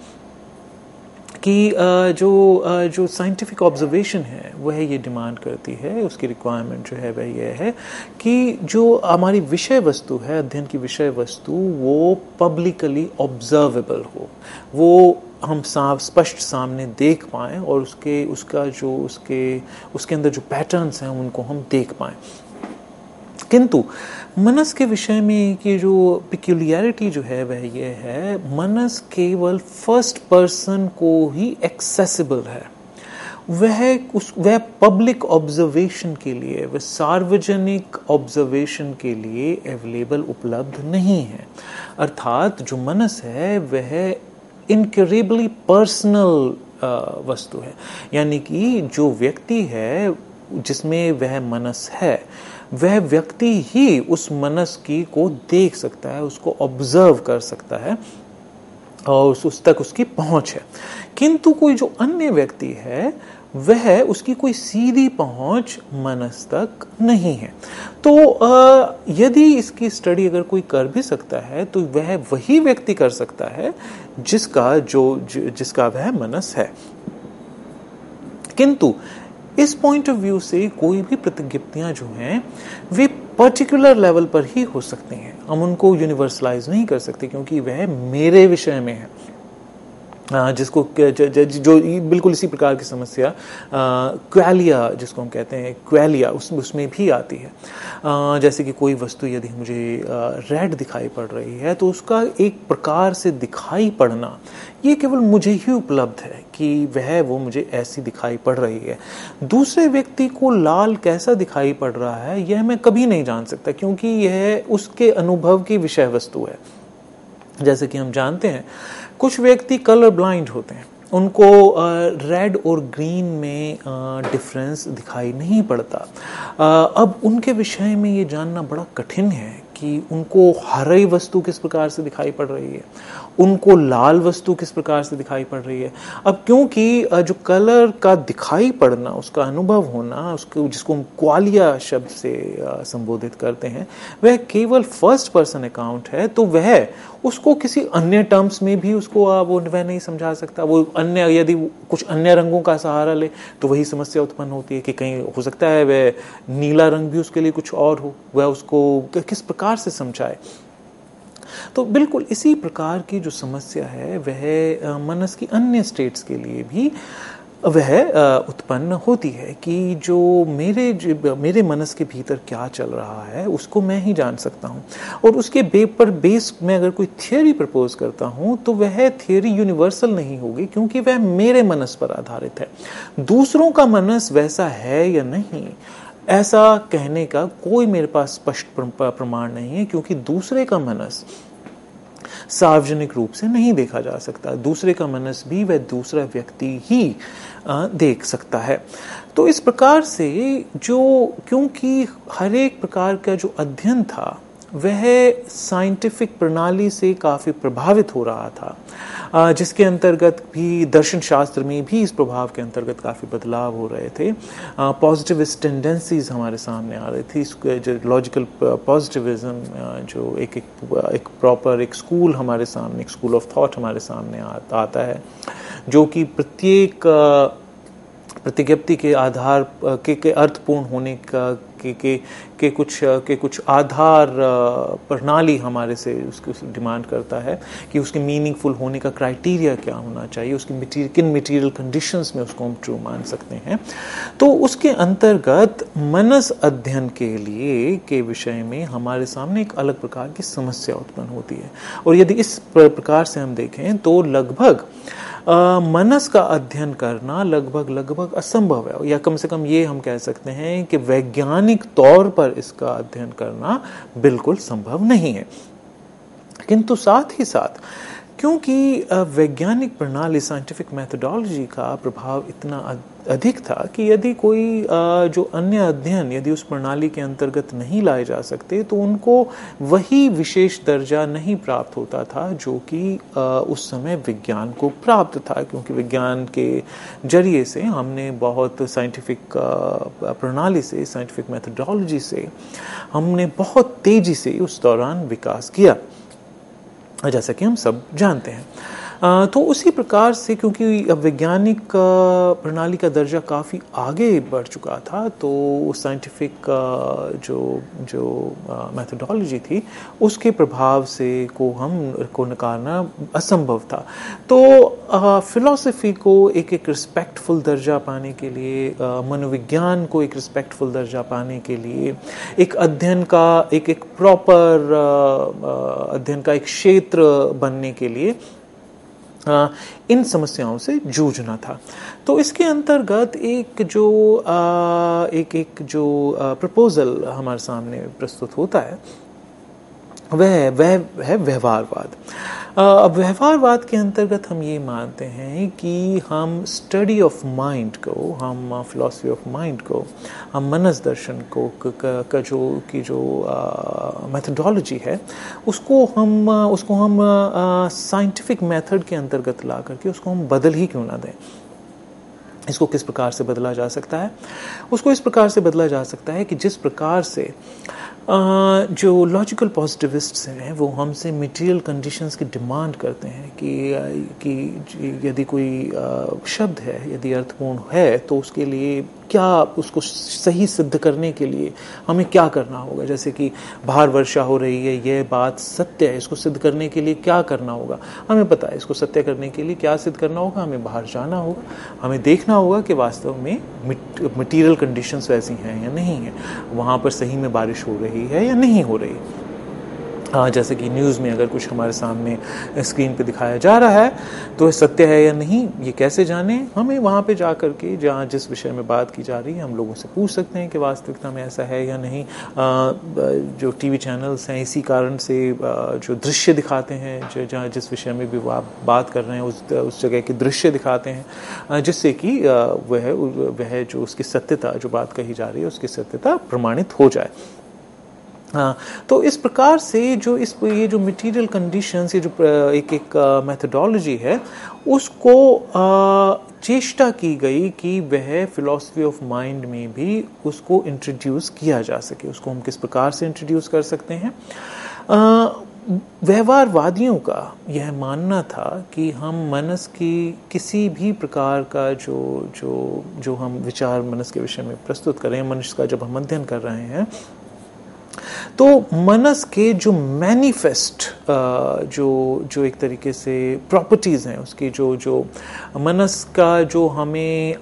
जो साइंटिफिक ऑब्जर्वेशन है वह ये डिमांड करती है, उसकी रिक्वायरमेंट जो है वह यह है कि जो हमारी विषय वस्तु है, अध्ययन की विषय वस्तु, वो पब्लिकली ऑब्जर्वेबल हो, वो हम स्पष्ट सामने देख पाएं और उसके अंदर जो पैटर्न्स हैं उनको हम देख पाएं। किंतु मनस के विषय में की जो पिक्यूलियरिटी जो है वह ये है, मनस केवल फर्स्ट पर्सन को ही एक्सेसिबल है। वह पब्लिक ऑब्जर्वेशन के लिए, वह सार्वजनिक ऑब्जर्वेशन के लिए अवेलेबल, उपलब्ध नहीं है। अर्थात जो मनस है वह इनक्यूरेबली पर्सनल वस्तु है, यानी कि जो व्यक्ति है जिसमें वह मनस है, वह व्यक्ति ही उस मनस को देख सकता है, उसको ऑब्जर्व कर सकता है और उस तक उसकी पहुंच है। किंतु कोई जो अन्य व्यक्ति है वह, उसकी कोई सीधी पहुंच मनस तक नहीं है। तो यदि इसकी स्टडी अगर कोई कर भी सकता है तो वह वही व्यक्ति कर सकता है जिसका वह मनस है। किंतु इस पॉइंट ऑफ व्यू से कोई भी प्रतिज्ञप्तियां जो हैं वे पर्टिकुलर लेवल पर ही हो सकती हैं, हम उनको यूनिवर्सलाइज नहीं कर सकते क्योंकि वह मेरे विषय में है। जिसको जो बिल्कुल इसी प्रकार की समस्या क्वैलिया जिसको हम कहते हैं, क्वैलिया उसमें भी आती है। जैसे कि कोई वस्तु यदि मुझे रेड दिखाई पड़ रही है तो उसका एक प्रकार से दिखाई पड़ना ये केवल मुझे ही उपलब्ध है कि वो मुझे ऐसी दिखाई पड़ रही है। दूसरे व्यक्ति को लाल कैसा दिखाई पड़ रहा है यह मैं कभी नहीं जान सकता, क्योंकि यह उसके अनुभव की विषय वस्तु है। जैसे कि हम जानते हैं कुछ व्यक्ति कलर ब्लाइंड होते हैं, उनको रेड और ग्रीन में डिफरेंस दिखाई नहीं पड़ता। अब उनके विषय में ये जानना बड़ा कठिन है कि उनको हरी वस्तु किस प्रकार से दिखाई पड़ रही है, उनको लाल वस्तु किस प्रकार से दिखाई पड़ रही है। अब क्योंकि जो कलर का दिखाई पड़ना, उसका अनुभव होना, उसको जिसको हम क्वालिया शब्द से संबोधित करते हैं, वह केवल फर्स्ट पर्सन अकाउंट है, तो वह उसको किसी अन्य टर्म्स में भी उसको वह नहीं समझा सकता। वो अन्य यदि कुछ अन्य रंगों का सहारा ले तो वही समस्या उत्पन्न होती है कि कहीं हो सकता है वह नीला रंग भी उसके लिए कुछ और हो, वह उसको किस प्रकार से समझाए। तो बिल्कुल इसी प्रकार की जो समस्या है वह मनस की अन्य स्टेट्स के लिए भी वह उत्पन्न होती है कि जो मेरे मनस के भीतर क्या चल रहा है उसको मैं ही जान सकता हूँ, और उसके बेस में अगर कोई थियोरी प्रपोज करता हूँ तो वह थियोरी यूनिवर्सल नहीं होगी, क्योंकि वह मेरे मनस पर आधारित है। दूसरों का मनस वैसा है या नहीं, ऐसा कहने का कोई मेरे पास स्पष्ट प्रमाण नहीं है, क्योंकि दूसरे का मनस सार्वजनिक रूप से नहीं देखा जा सकता। दूसरे का मनस भी वह दूसरा व्यक्ति ही देख सकता है। तो इस प्रकार से क्योंकि हर एक प्रकार का जो अध्ययन था वह साइंटिफिक प्रणाली से काफ़ी प्रभावित हो रहा था, जिसके अंतर्गत भी दर्शन शास्त्र में भी इस प्रभाव के अंतर्गत काफ़ी बदलाव हो रहे थे। पॉजिटिविस्ट टेंडेंसीज हमारे सामने आ रही थी। जो लॉजिकल पॉजिटिविज्म जो एक प्रॉपर एक स्कूल हमारे सामने, एक स्कूल ऑफ थॉट हमारे सामने आता है, जो कि प्रत्येक प्रतिज्ञप्ति के आधार के अर्थपूर्ण होने का के कुछ आधार प्रणाली हमारे से उसकी डिमांड करता है कि उसके मीनिंगफुल होने का क्राइटेरिया क्या होना चाहिए, उसकी किन मटेरियल कंडीशंस में उसको हम ट्रू मान सकते हैं। तो उसके अंतर्गत मनस अध्ययन के लिए के विषय में हमारे सामने एक अलग प्रकार की समस्या उत्पन्न होती है, और यदि इस प्रकार से हम देखें तो लगभग मनस का अध्ययन करना लगभग असंभव है, या कम से कम ये हम कह सकते हैं कि वैज्ञानिक तौर पर इसका अध्ययन करना बिल्कुल संभव नहीं है। किंतु साथ ही साथ क्योंकि वैज्ञानिक प्रणाली, साइंटिफिक मेथोडोलॉजी का प्रभाव इतना अधिक था कि यदि कोई जो अन्य अध्ययन यदि उस प्रणाली के अंतर्गत नहीं लाए जा सकते तो उनको वही विशेष दर्जा नहीं प्राप्त होता था जो कि उस समय विज्ञान को प्राप्त था, क्योंकि विज्ञान के जरिए से हमने बहुत साइंटिफिक प्रणाली से, साइंटिफिक मेथोडोलॉजी से हमने बहुत तेजी से उस दौरान विकास किया, जैसा कि हम सब जानते हैं। तो उसी प्रकार से क्योंकि वैज्ञानिक प्रणाली का दर्जा काफ़ी आगे बढ़ चुका था, तो साइंटिफिक जो मेथोडोलॉजी थी उसके प्रभाव से को नकारना असंभव था। तो फिलॉसफी को एक रिस्पेक्टफुल दर्जा पाने के लिए, मनोविज्ञान को एक रिस्पेक्टफुल दर्जा पाने के लिए, एक अध्ययन का एक प्रॉपर अध्ययन का एक क्षेत्र बनने के लिए इन समस्याओं से जूझना था। तो इसके अंतर्गत एक जो प्रपोजल हमारे सामने प्रस्तुत होता है वह है व्यवहारवाद। अब व्यवहारवाद के अंतर्गत हम ये मानते हैं कि हम स्टडी ऑफ माइंड को, हम फिलॉसफी ऑफ माइंड को, हम मनस दर्शन को जो मेथोडोलॉजी है उसको हम साइंटिफिक मेथड के अंतर्गत ला करके उसको हम बदल ही क्यों ना दें। इसको किस प्रकार से बदला जा सकता है? उसको इस प्रकार से बदला जा सकता है कि जिस प्रकार से जो लॉजिकल पॉजिटिविस्ट्स हैं वो हमसे मटेरियल कंडीशंस की डिमांड करते हैं कि यदि कोई शब्द है, यदि अर्थपूर्ण है, तो उसके लिए क्या, उसको सही सिद्ध करने के लिए हमें क्या करना होगा। जैसे कि बाहर वर्षा हो रही है, यह बात सत्य है, इसको सिद्ध करने के लिए क्या करना होगा। हमें पता है इसको सत्य करने के लिए क्या सिद्ध करना होगा, हमें बाहर जाना होगा, हमें देखना होगा कि वास्तव में मटेरियल कंडीशंस वैसी हैं या नहीं है, वहाँ पर सही में बारिश हो रही है या नहीं हो रही। जैसे कि न्यूज़ में अगर कुछ हमारे सामने स्क्रीन पे दिखाया जा रहा है तो ये सत्य है या नहीं, ये कैसे जाने। हमें वहाँ पे जा कर के, जहाँ जिस विषय में बात की जा रही है, हम लोगों से पूछ सकते हैं कि वास्तविकता में ऐसा है या नहीं। जो टीवी चैनल्स हैं इसी कारण से जो दृश्य दिखाते हैं, जहाँ जिस विषय में भी आप बात कर रहे हैं उस जगह के दृश्य दिखाते हैं, जिससे कि वह जो उसकी सत्यता, जो बात कही जा रही है उसकी सत्यता प्रमाणित हो जाए। तो इस प्रकार से ये जो मटेरियल कंडीशंस, ये जो एक मेथोडोलॉजी है, उसको चेष्टा की गई कि वह फिलॉसफी ऑफ माइंड में भी उसको इंट्रोड्यूस किया जा सके। उसको हम किस प्रकार से इंट्रोड्यूस कर सकते हैं। व्यवहारवादियों का यह मानना था कि हम मनस की किसी भी प्रकार का जो हम विचार मनस के विषय में प्रस्तुत कर रहे हैं, मनुष्य का जब हम अध्ययन कर रहे हैं, तो मनस के जो मैनिफेस्ट जो एक तरीके से प्रॉपर्टीज हैं उसकी, जो मनस का जो हमें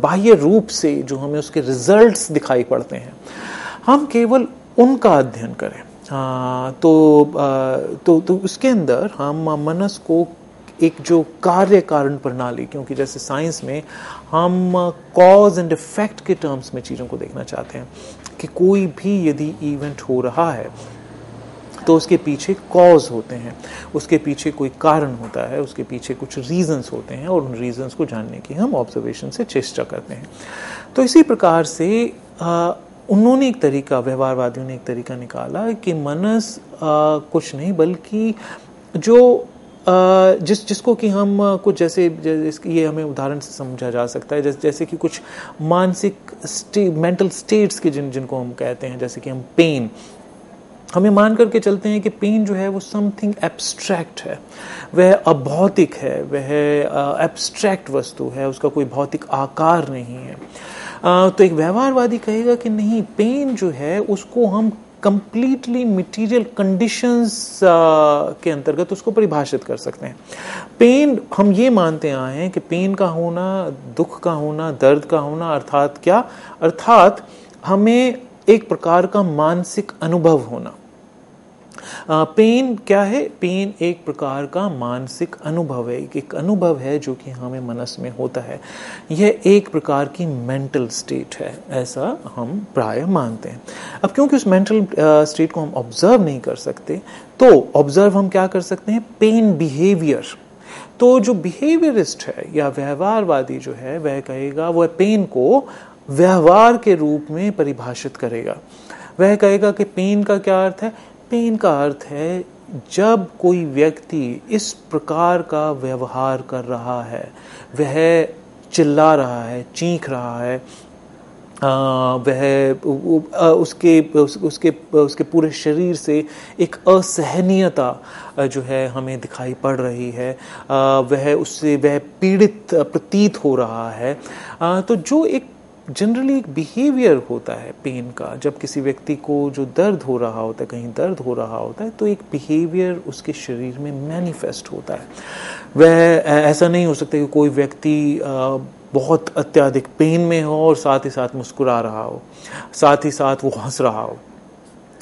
बाह्य रूप से जो हमें उसके रिजल्ट्स दिखाई पड़ते हैं, हम केवल उनका अध्ययन करें। तो उसके अंदर हम मनस को एक जो कार्य कारण प्रणाली, क्योंकि जैसे साइंस में हम कॉज एंड इफेक्ट के टर्म्स में चीज़ों को देखना चाहते हैं कि कोई भी यदि इवेंट हो रहा है तो उसके पीछे कॉज होते हैं, उसके पीछे कोई कारण होता है, उसके पीछे कुछ रीजंस होते हैं, और उन रीजंस को जानने की हम ऑब्जर्वेशन से चेष्टा करते हैं। तो इसी प्रकार से उन्होंने एक तरीका, व्यवहारवादियों ने एक तरीका निकाला कि मनस कुछ नहीं बल्कि जो जिसको कि हम कुछ जैसे ये हमें उदाहरण से समझा जा सकता है, जैसे कि कुछ मानसिक मेंटल स्टेट्स के जिनको हम कहते हैं, जैसे कि हम पेन, हमें मान करके चलते हैं कि पेन जो है वो समथिंग एब्स्ट्रैक्ट है, वह अभौतिक है, वह एब्स्ट्रैक्ट वस्तु है, उसका कोई भौतिक आकार नहीं है। तो एक व्यवहारवादी कहेगा कि नहीं, पेन जो है उसको हम कंप्लीटली मटेरियल कंडीशंस के अंतर्गत उसको परिभाषित कर सकते हैं। पेन, हम ये मानते आए हैं कि पेन का होना, दुख का होना, दर्द का होना अर्थात क्या, अर्थात हमें एक प्रकार का मानसिक अनुभव होना। पेन क्या है? पेन एक प्रकार का मानसिक अनुभव है, एक अनुभव है जो कि हमें मनस में होता है। यह एक प्रकार की मेंटल स्टेट है, ऐसा हम प्राय मानते हैं। अब क्योंकि उस मेंटल स्टेट को हम ऑब्जर्व नहीं कर सकते, तो ऑब्जर्व हम क्या कर सकते हैं? Pain behaviour. तो जो बिहेवियरिस्ट है या व्यवहारवादी जो है, वह कहेगा, वह पेन को व्यवहार के रूप में परिभाषित करेगा। वह कहेगा कि पेन का क्या अर्थ है? पेन का अर्थ है जब कोई व्यक्ति इस प्रकार का व्यवहार कर रहा है, वह चिल्ला रहा है, चीख रहा है, वह उसके पूरे शरीर से एक असहनीयता जो है हमें दिखाई पड़ रही है, वह पीड़ित प्रतीत हो रहा है। तो जो एक जनरली एक बिहेवियर होता है पेन का, जब किसी व्यक्ति को जो दर्द हो रहा होता है, कहीं दर्द हो रहा होता है, तो एक बिहेवियर उसके शरीर में मैनिफेस्ट होता है। वह ऐसा नहीं हो सकता कि कोई व्यक्ति बहुत अत्यधिक पेन में हो और साथ ही साथ मुस्कुरा रहा हो, साथ ही साथ वो हंस रहा हो,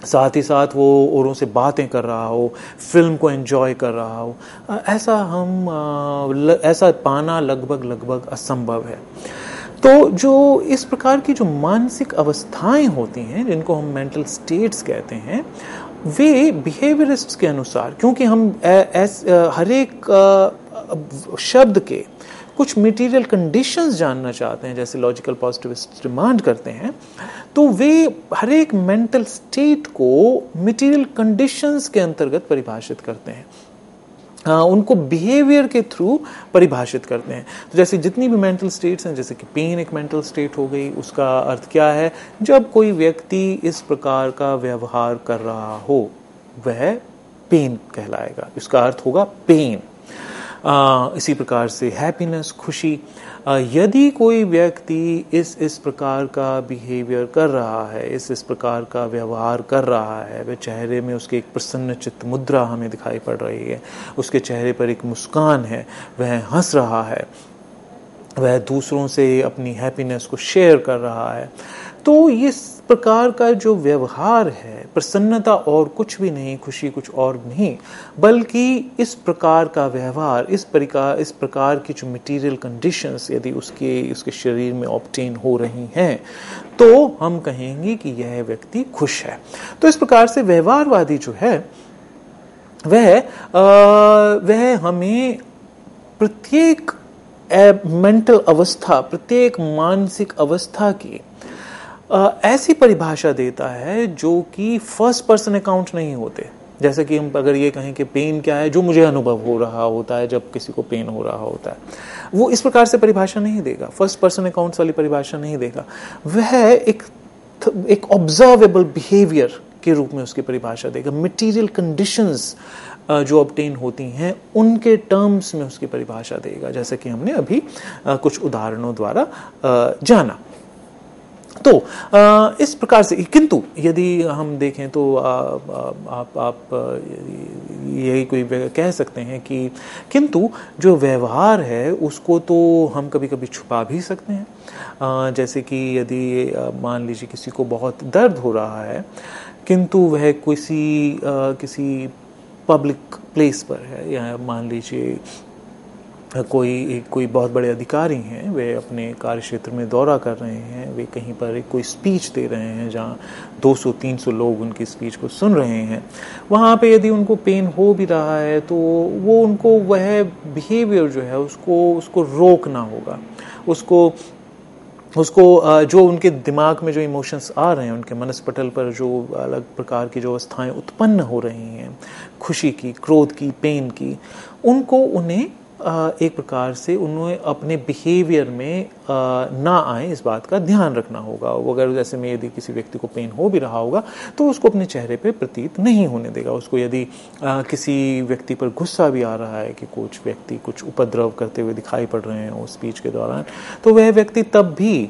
साथ ही साथ वो औरों से बातें कर रहा हो, फिल्म को एंजॉय कर रहा हो। ऐसा पाना लगभग असंभव है। तो जो इस प्रकार की जो मानसिक अवस्थाएं होती हैं, जिनको हम मेंटल स्टेट्स कहते हैं, वे बिहेवियरिस्ट्स के अनुसार, क्योंकि हम हर एक शब्द के कुछ मटेरियल कंडीशंस जानना चाहते हैं, जैसे लॉजिकल पॉजिटिविस्ट डिमांड करते हैं, तो वे हर एक मेंटल स्टेट को मटेरियल कंडीशंस के अंतर्गत परिभाषित करते हैं। उनको बिहेवियर के थ्रू परिभाषित करते हैं। तो जैसे जितनी भी मेंटल स्टेट्स हैं, जैसे कि पेन एक मेंटल स्टेट हो गई, उसका अर्थ क्या है? जब कोई व्यक्ति इस प्रकार का व्यवहार कर रहा हो वह पेन कहलाएगा, इसका अर्थ होगा पेन। इसी प्रकार से हैप्पीनेस, खुशी। यदि कोई व्यक्ति इस प्रकार का बिहेवियर कर रहा है, इस प्रकार का व्यवहार कर रहा है, वह चेहरे में उसके एक प्रसन्न चित्त मुद्रा हमें दिखाई पड़ रही है, उसके चेहरे पर एक मुस्कान है, वह हंस रहा है, वह दूसरों से अपनी हैप्पीनेस को शेयर कर रहा है, तो इस प्रकार का जो व्यवहार है, प्रसन्नता और कुछ भी नहीं, खुशी कुछ और नहीं, बल्कि इस प्रकार का व्यवहार, इस प्रकार की जो मटेरियल कंडीशंस यदि उसके शरीर में ऑब्टेन हो रही हैं, तो हम कहेंगे कि यह व्यक्ति खुश है। तो इस प्रकार से व्यवहारवादी जो है वह हमें प्रत्येक मेंटल अवस्था, प्रत्येक मानसिक अवस्था की ऐसी परिभाषा देता है जो कि फर्स्ट पर्सन अकाउंट नहीं होते। जैसे कि हम अगर ये कहें कि पेन क्या है, जो मुझे अनुभव हो रहा होता है जब किसी को पेन हो रहा होता है, वो इस प्रकार से परिभाषा नहीं देगा, फर्स्ट पर्सन अकाउंट्स वाली परिभाषा नहीं देगा। वह एक ऑब्जर्वेबल बिहेवियर के रूप में उसकी परिभाषा देगा। मटेरियल कंडीशंस जो ऑब्टेन होती हैं उनके टर्म्स में उसकी परिभाषा देगा, जैसे कि हमने अभी कुछ उदाहरणों द्वारा जाना। तो इस प्रकार से, किंतु यदि हम देखें तो आप यही कोई कह सकते हैं कि किंतु जो व्यवहार है उसको तो हम कभी कभी छुपा भी सकते हैं। जैसे कि यदि मान लीजिए किसी को बहुत दर्द हो रहा है, किंतु वह किसी पब्लिक प्लेस पर है, या मान लीजिए कोई बहुत बड़े अधिकारी हैं, वे अपने कार्य क्षेत्र में दौरा कर रहे हैं, वे कहीं पर कोई स्पीच दे रहे हैं जहाँ 200-300 लोग उनकी स्पीच को सुन रहे हैं। वहाँ पे यदि उनको पेन हो भी रहा है तो वो उनको वह बिहेवियर जो है उसको रोकना होगा, उसको जो उनके दिमाग में जो इमोशंस आ रहे हैं, उनके मनस्पटल पर जो अलग प्रकार की जो अवस्थाएं उत्पन्न हो रही हैं, खुशी की, क्रोध की, पेन की, उन्हें एक प्रकार से उन्हें अपने बिहेवियर में ना आए इस बात का ध्यान रखना होगा। अगर जैसे में यदि किसी व्यक्ति को पेन हो भी रहा होगा तो उसको अपने चेहरे पे प्रतीत नहीं होने देगा। उसको यदि किसी व्यक्ति पर गुस्सा भी आ रहा है कि कुछ व्यक्ति कुछ उपद्रव करते हुए दिखाई पड़ रहे हैं उस स्पीच के दौरान, तो वह व्यक्ति तब भी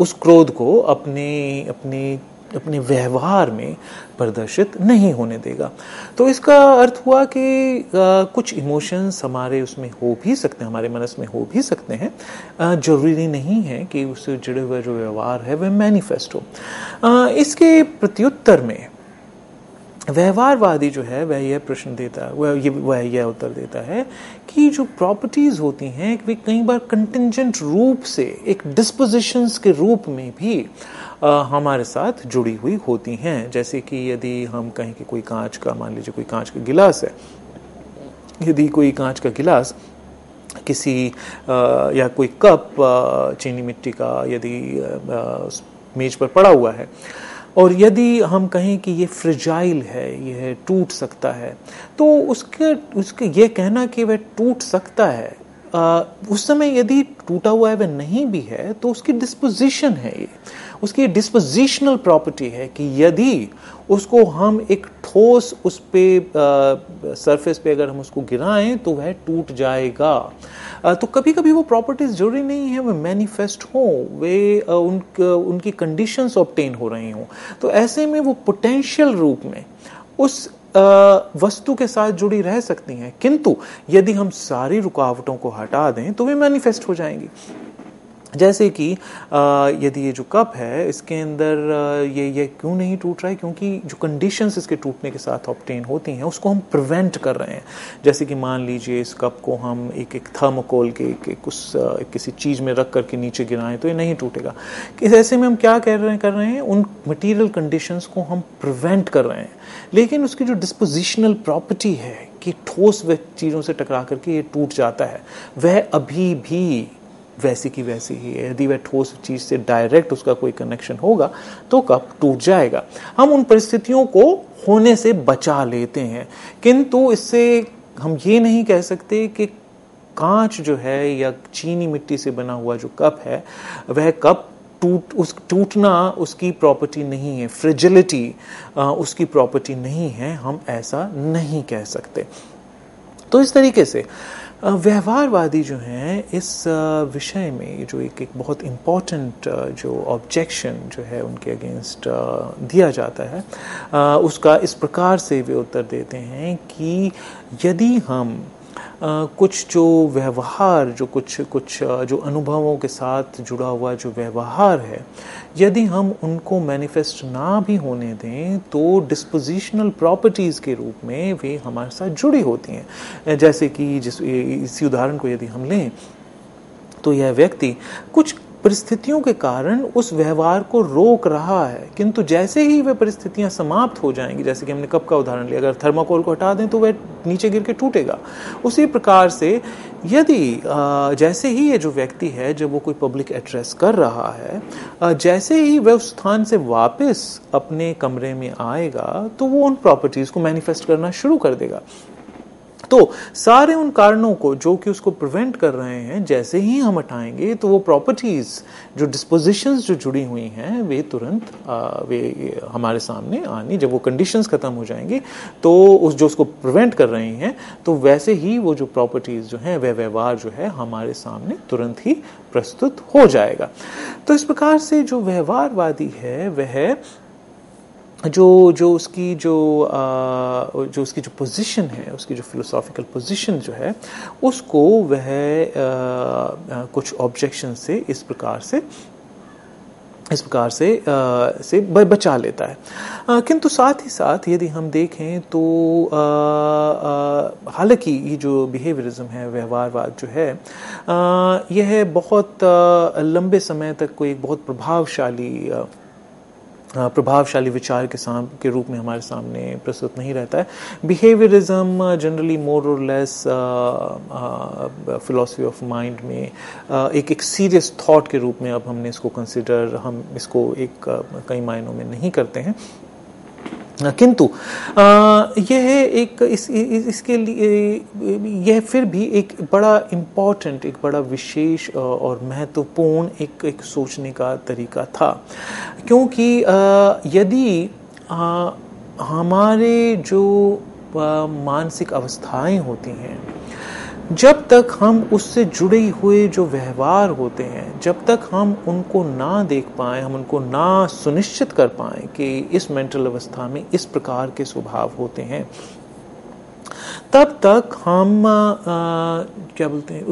उस क्रोध को अपने व्यवहार में प्रदर्शित नहीं होने देगा। तो इसका अर्थ हुआ कि कुछ इमोशंस हमारे उसमें हो भी सकते हैं, हमारे मनस में हो भी सकते हैं, जरूरी नहीं है कि उससे जुड़े हुए जो व्यवहार है वह मैनिफेस्ट हो। इसके प्रत्युत्तर में व्यवहारवादी जो है वह यह प्रश्न देता है, वह यह उत्तर देता है कि जो प्रॉपर्टीज होती हैं वे कई बार कंटिंजेंट रूप से एक डिस्पोजिशंस के रूप में भी हमारे साथ जुड़ी हुई होती हैं। जैसे कि यदि हम कहें कि कोई कांच का, मान लीजिए कोई कांच का गिलास है, यदि कोई कांच का गिलास किसी या कोई कप चीनी मिट्टी का यदि मेज पर पड़ा हुआ है और यदि हम कहें कि ये फ्रेजाइल है, यह टूट सकता है, तो उसके ये कहना कि वह टूट सकता है, उस समय यदि टूटा हुआ है वह नहीं भी है तो उसकी डिस्पोजिशन है, ये उसकी डिस्पोजिशनल प्रॉपर्टी है कि यदि उसको हम एक ठोस उस पे सरफेस पे अगर हम उसको गिराएं तो वह टूट जाएगा। तो कभी कभी वो प्रॉपर्टीज जरूरी नहीं है वे मैनिफेस्ट हो, वे उनकी कंडीशंस ऑब्टेन हो रही हों, तो ऐसे में वो पोटेंशियल रूप में उस वस्तु के साथ जुड़ी रह सकती हैं, किंतु यदि हम सारी रुकावटों को हटा दें तो वे मैनिफेस्ट हो जाएंगी। जैसे कि यदि ये जो कप है इसके अंदर ये क्यों नहीं टूट रहा है, क्योंकि जो कंडीशंस इसके टूटने के साथ ऑब्टेन होती हैं उसको हम प्रिवेंट कर रहे हैं। जैसे कि मान लीजिए इस कप को हम एक थर्मोकोल के किसी चीज़ में रख करके नीचे गिराएं तो ये नहीं टूटेगा। ऐसे में हम क्या कर रहे हैं, उन मटीरियल कंडीशंस को हम प्रिवेंट कर रहे हैं, लेकिन उसकी जो डिस्पोजिशनल प्रॉपर्टी है कि ठोस चीज़ों से टकरा करके ये टूट जाता है, वह अभी भी वैसी की वैसी ही है। यदि वह ठोस चीज से डायरेक्ट उसका कोई कनेक्शन होगा तो कप टूट जाएगा। हम उन परिस्थितियों को होने से बचा लेते हैं, किंतु इससे हम ये नहीं कह सकते कि कांच जो है या चीनी मिट्टी से बना हुआ जो कप है वह कप टूटना उसकी प्रॉपर्टी नहीं है, फ्रिजिलिटी उसकी प्रॉपर्टी नहीं है, हम ऐसा नहीं कह सकते। तो इस तरीके से व्यवहारवादी जो हैं इस विषय में जो एक बहुत इम्पॉर्टेंट जो ऑब्जेक्शन जो है उनके अगेंस्ट दिया जाता है उसका इस प्रकार से वे उत्तर देते हैं कि यदि हम कुछ जो व्यवहार जो कुछ जो अनुभवों के साथ जुड़ा हुआ जो व्यवहार है, यदि हम उनको मैनिफेस्ट ना भी होने दें तो डिस्पोजिशनल प्रॉपर्टीज़ के रूप में वे हमारे साथ जुड़ी होती हैं। जैसे कि इसी उदाहरण को यदि हम लें तो यह व्यक्ति कुछ परिस्थितियों के कारण उस व्यवहार को रोक रहा है, किंतु जैसे ही वह परिस्थितियां समाप्त हो जाएंगी, जैसे कि हमने कप का उदाहरण लिया, अगर थर्माकोल को हटा दें तो वह नीचे गिर के टूटेगा। उसी प्रकार से यदि जैसे ही ये जो व्यक्ति है जब वो कोई पब्लिक एड्रेस कर रहा है, जैसे ही वह उस स्थान से वापस अपने कमरे में आएगा तो वो उन प्रॉपर्टीज को मैनिफेस्ट करना शुरू कर देगा। तो सारे उन कारणों को जो कि उसको प्रिवेंट कर रहे हैं जैसे ही हम हटाएंगे तो वो प्रॉपर्टीज जो डिस्पोजिशंस जो जुड़ी हुई हैं वे तुरंत वे हमारे सामने आनी, जब वो कंडीशंस खत्म हो जाएंगी तो उसको प्रिवेंट कर रही हैं तो वैसे ही वो जो प्रॉपर्टीज जो हैं वह व्यवहार जो है हमारे सामने तुरंत ही प्रस्तुत हो जाएगा। तो इस प्रकार से जो व्यवहारवादी है वह जो उसकी जो पोजीशन है, उसकी जो फिलोसॉफिकल पोजीशन जो है उसको वह कुछ ऑब्जेक्शन से इस प्रकार से बचा लेता है। किंतु साथ ही साथ यदि हम देखें तो हालांकि ये जो बिहेवियरिज्म है, व्यवहारवाद जो है, यह बहुत लंबे समय तक कोई एक बहुत प्रभावशाली विचार के रूप में हमारे सामने प्रस्तुत नहीं रहता है। बिहेवियरिज्म जनरली मोर और लेस फिलॉसफी ऑफ माइंड में एक सीरियस थॉट के रूप में अब हमने इसको कंसिडर, हम इसको एक कई मायनों में नहीं करते हैं, किंतु यह एक इसके लिए यह फिर भी एक बड़ा इम्पोर्टेंट, एक बड़ा विशेष और महत्वपूर्ण एक सोचने का तरीका था, क्योंकि यदि हमारे जो मानसिक अवस्थाएं होती हैं, जब तक हम उससे जुड़े हुए जो व्यवहार होते हैं, जब तक हम उनको ना देख पाएं, हम उनको ना सुनिश्चित कर पाएं कि इस मेंटल अवस्था में इस प्रकार के स्वभाव होते हैं, तब तक हम क्या बोलते हैं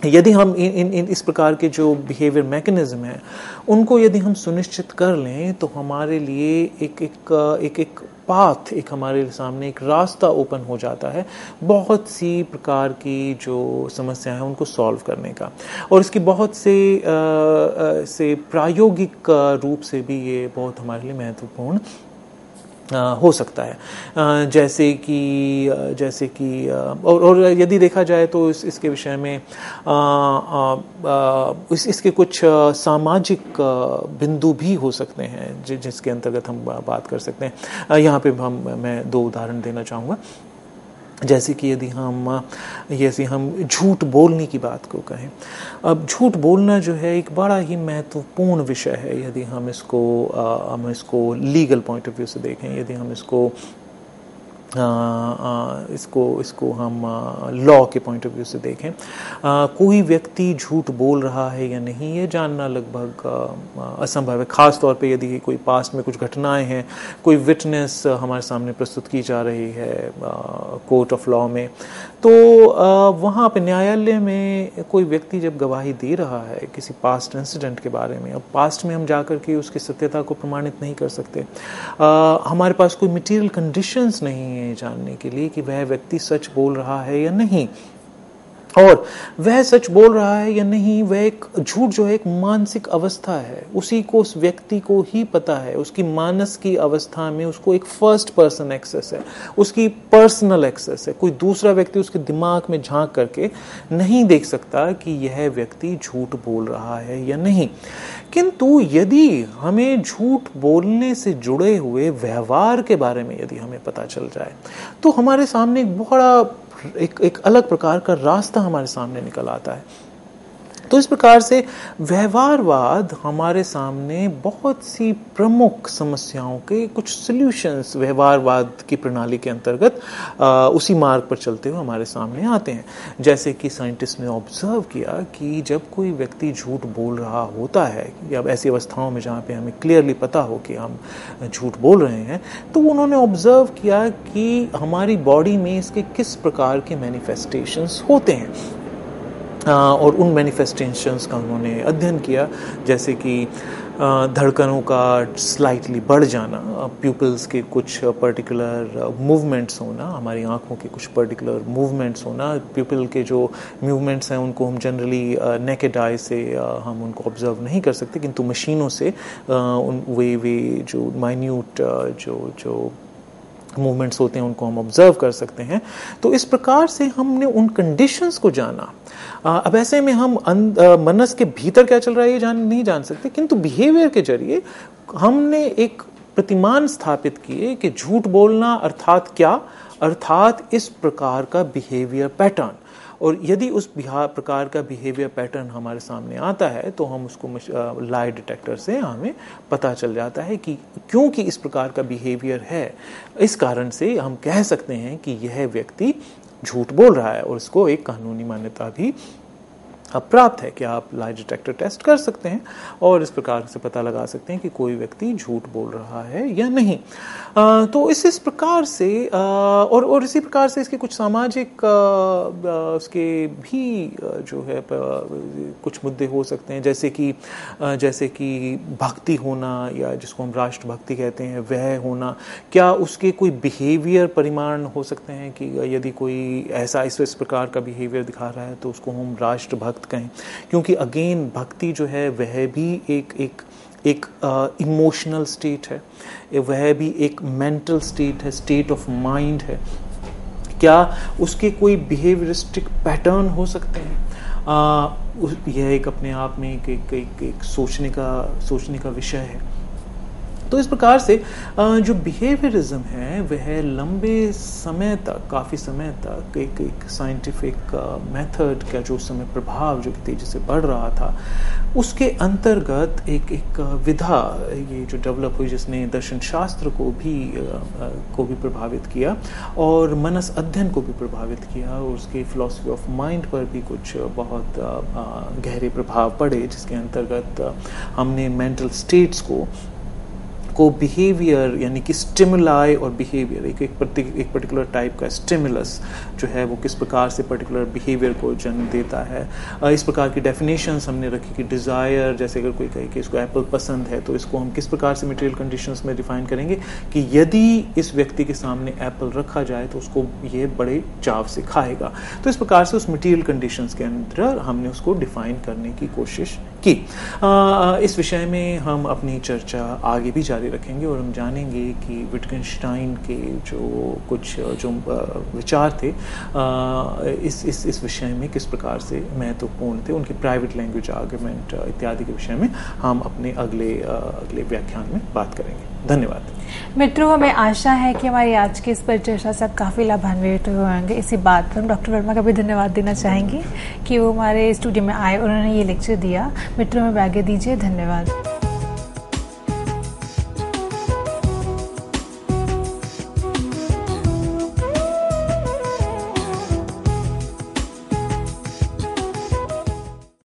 यदि हम इन इस प्रकार के जो बिहेवियर मैकेनिज्म है उनको यदि हम सुनिश्चित कर लें तो हमारे लिए एक पाथ, एक हमारे सामने एक रास्ता ओपन हो जाता है बहुत सी प्रकार की जो समस्याएं हैं उनको सॉल्व करने का। और इसकी बहुत से प्रायोगिक रूप से भी ये बहुत हमारे लिए महत्वपूर्ण हो सकता है। जैसे कि और यदि देखा जाए तो इसके विषय में इसके कुछ सामाजिक बिंदु भी हो सकते हैं जिसके अंतर्गत हम बात कर सकते हैं। यहाँ पे मैं दो उदाहरण देना चाहूँगा। जैसे कि यदि हम झूठ बोलने की बात को कहें, अब झूठ बोलना जो है एक बड़ा ही महत्वपूर्ण विषय है। यदि हम इसको लीगल पॉइंट ऑफ व्यू से देखें, यदि हम इसको हम लॉ के पॉइंट ऑफ व्यू से देखें, कोई व्यक्ति झूठ बोल रहा है या नहीं ये जानना लगभग असंभव है। खास तौर पे यदि कोई पास्ट में कुछ घटनाएं हैं, कोई विटनेस हमारे सामने प्रस्तुत की जा रही है कोर्ट ऑफ लॉ में, तो वहाँ पे न्यायालय में कोई व्यक्ति जब गवाही दे रहा है किसी पास्ट इंसिडेंट के बारे में, अब पास्ट में हम जाकर के उसकी सत्यता को प्रमाणित नहीं कर सकते। हमारे पास कोई मटेरियल कंडीशंस नहीं है जानने के लिए कि वह व्यक्ति सच बोल रहा है या नहीं। और वह सच बोल रहा है या नहीं, वह एक झूठ जो है एक मानसिक अवस्था है, उसी को उस व्यक्ति को ही पता है। उसकी मानस की अवस्था में उसको एक फर्स्ट पर्सन एक्सेस है, उसकी पर्सनल एक्सेस है। कोई दूसरा व्यक्ति उसके दिमाग में झांक करके नहीं देख सकता कि यह व्यक्ति झूठ बोल रहा है या नहीं। किंतु यदि हमें झूठ बोलने से जुड़े हुए व्यवहार के बारे में यदि हमें पता चल जाए तो हमारे सामने एक बड़ा एक अलग प्रकार का रास्ता हमारे सामने निकल आता है। तो इस प्रकार से व्यवहारवाद हमारे सामने बहुत सी प्रमुख समस्याओं के कुछ सॉल्यूशंस व्यवहारवाद की प्रणाली के अंतर्गत उसी मार्ग पर चलते हुए हमारे सामने आते हैं। जैसे कि साइंटिस्ट ने ऑब्जर्व किया कि जब कोई व्यक्ति झूठ बोल रहा होता है या ऐसी अवस्थाओं में जहाँ पे हमें क्लियरली पता हो कि हम झूठ बोल रहे हैं, तो उन्होंने ऑब्जर्व किया कि हमारी बॉडी में इसके किस प्रकार के मैनिफेस्टेशंस होते हैं और उन मैनिफेस्टेशंस का उन्होंने अध्ययन किया। जैसे कि धड़कनों का स्लाइटली बढ़ जाना, प्यूपल्स के कुछ पर्टिकुलर मूवमेंट्स होना, हमारी आंखों के कुछ पर्टिकुलर मूवमेंट्स होना। प्यूपल के जो मूवमेंट्स हैं उनको हम जनरली नेकेड आई से हम उनको ऑब्जर्व नहीं कर सकते, किंतु मशीनों से वे जो माइन्यूट जो मूवमेंट्स होते हैं उनको हम ऑब्जर्व कर सकते हैं। तो इस प्रकार से हमने उन कंडीशंस को जाना। अब ऐसे में हम मनस के भीतर क्या चल रहा है ये नहीं जान सकते, किंतु बिहेवियर के जरिए हमने एक प्रतिमान स्थापित किए कि झूठ बोलना अर्थात क्या, अर्थात इस प्रकार का बिहेवियर पैटर्न। और यदि उस प्रकार का बिहेवियर पैटर्न हमारे सामने आता है तो हम उसको लाई डिटेक्टर से हमें पता चल जाता है कि क्योंकि इस प्रकार का बिहेवियर है, इस कारण से हम कह सकते हैं कि यह व्यक्ति झूठ बोल रहा है। और इसको एक कानूनी मान्यता भी प्राप्त है कि आप लाई डिटेक्टर टेस्ट कर सकते हैं और इस प्रकार से पता लगा सकते हैं कि कोई व्यक्ति झूठ बोल रहा है या नहीं। तो इस प्रकार से और इसी प्रकार से इसके कुछ सामाजिक उसके भी जो है कुछ मुद्दे हो सकते हैं, जैसे कि भक्ति होना या जिसको हम राष्ट्रभक्ति कहते हैं वह होना। क्या उसके कोई बिहेवियर परिमाण हो सकते हैं कि यदि कोई ऐसा इस प्रकार का बिहेवियर दिखा रहा है तो उसको हम राष्ट्रभक्त कहें, क्योंकि अगेन भक्ति जो है वह भी एक इमोशनल स्टेट है, वह भी एक मेंटल स्टेट है, स्टेट ऑफ माइंड है। क्या उसके कोई बिहेवियरिस्टिक पैटर्न हो सकते हैं? यह एक अपने आप में एक सोचने का विषय है। तो इस प्रकार से जो बिहेवियरिज्म है वह लंबे समय तक, काफ़ी समय तक एक साइंटिफिक मेथड का जो उस समय प्रभाव जो कि तेजी से बढ़ रहा था, उसके अंतर्गत एक विधा ये जो डेवलप हुई जिसने दर्शन शास्त्र को भी प्रभावित किया और मनस अध्ययन को भी प्रभावित किया और उसके फिलॉसफी ऑफ माइंड पर भी कुछ बहुत गहरे प्रभाव पड़े, जिसके अंतर्गत हमने मेंटल स्टेट्स को बिहेवियर यानी कि स्टिमुलाई और बिहेवियर एक पर्टिकुलर टाइप का स्टिमुलस जो है वो किस प्रकार से पर्टिकुलर बिहेवियर को जन्म देता है। इस प्रकार की डेफिनेशंस हमने रखी कि डिज़ायर, जैसे अगर कोई कहे कि इसको एप्पल पसंद है तो इसको हम किस प्रकार से मटेरियल कंडीशंस में डिफाइन करेंगे कि यदि इस व्यक्ति के सामने एप्पल रखा जाए तो उसको ये बड़े चाव से खाएगा। तो इस प्रकार से उस मटेरियल कंडीशंस के अंदर हमने उसको डिफाइन करने की कोशिश की। इस विषय में हम अपनी चर्चा आगे भी जारी रखेंगे और हम जानेंगे कि विटगेनस्टाइन के जो विचार थे इस विषय में किस प्रकार से महत्वपूर्ण थे, उनकी प्राइवेट लैंग्वेज आर्गुमेंट इत्यादि के विषय में हम अपने अगले व्याख्यान में बात करेंगे। धन्यवाद मित्रों, हमें आशा है कि हमारी आज की इस पर चर्चा से आप काफ़ी लाभान्वित हुए होंगे। इसी बात पर हम डॉक्टर वर्मा का भी धन्यवाद देना चाहेंगे कि वो हमारे स्टूडियो में आए और उन्होंने ये लेक्चर दिया। मित्रों, हमें आगे दीजिए। धन्यवाद।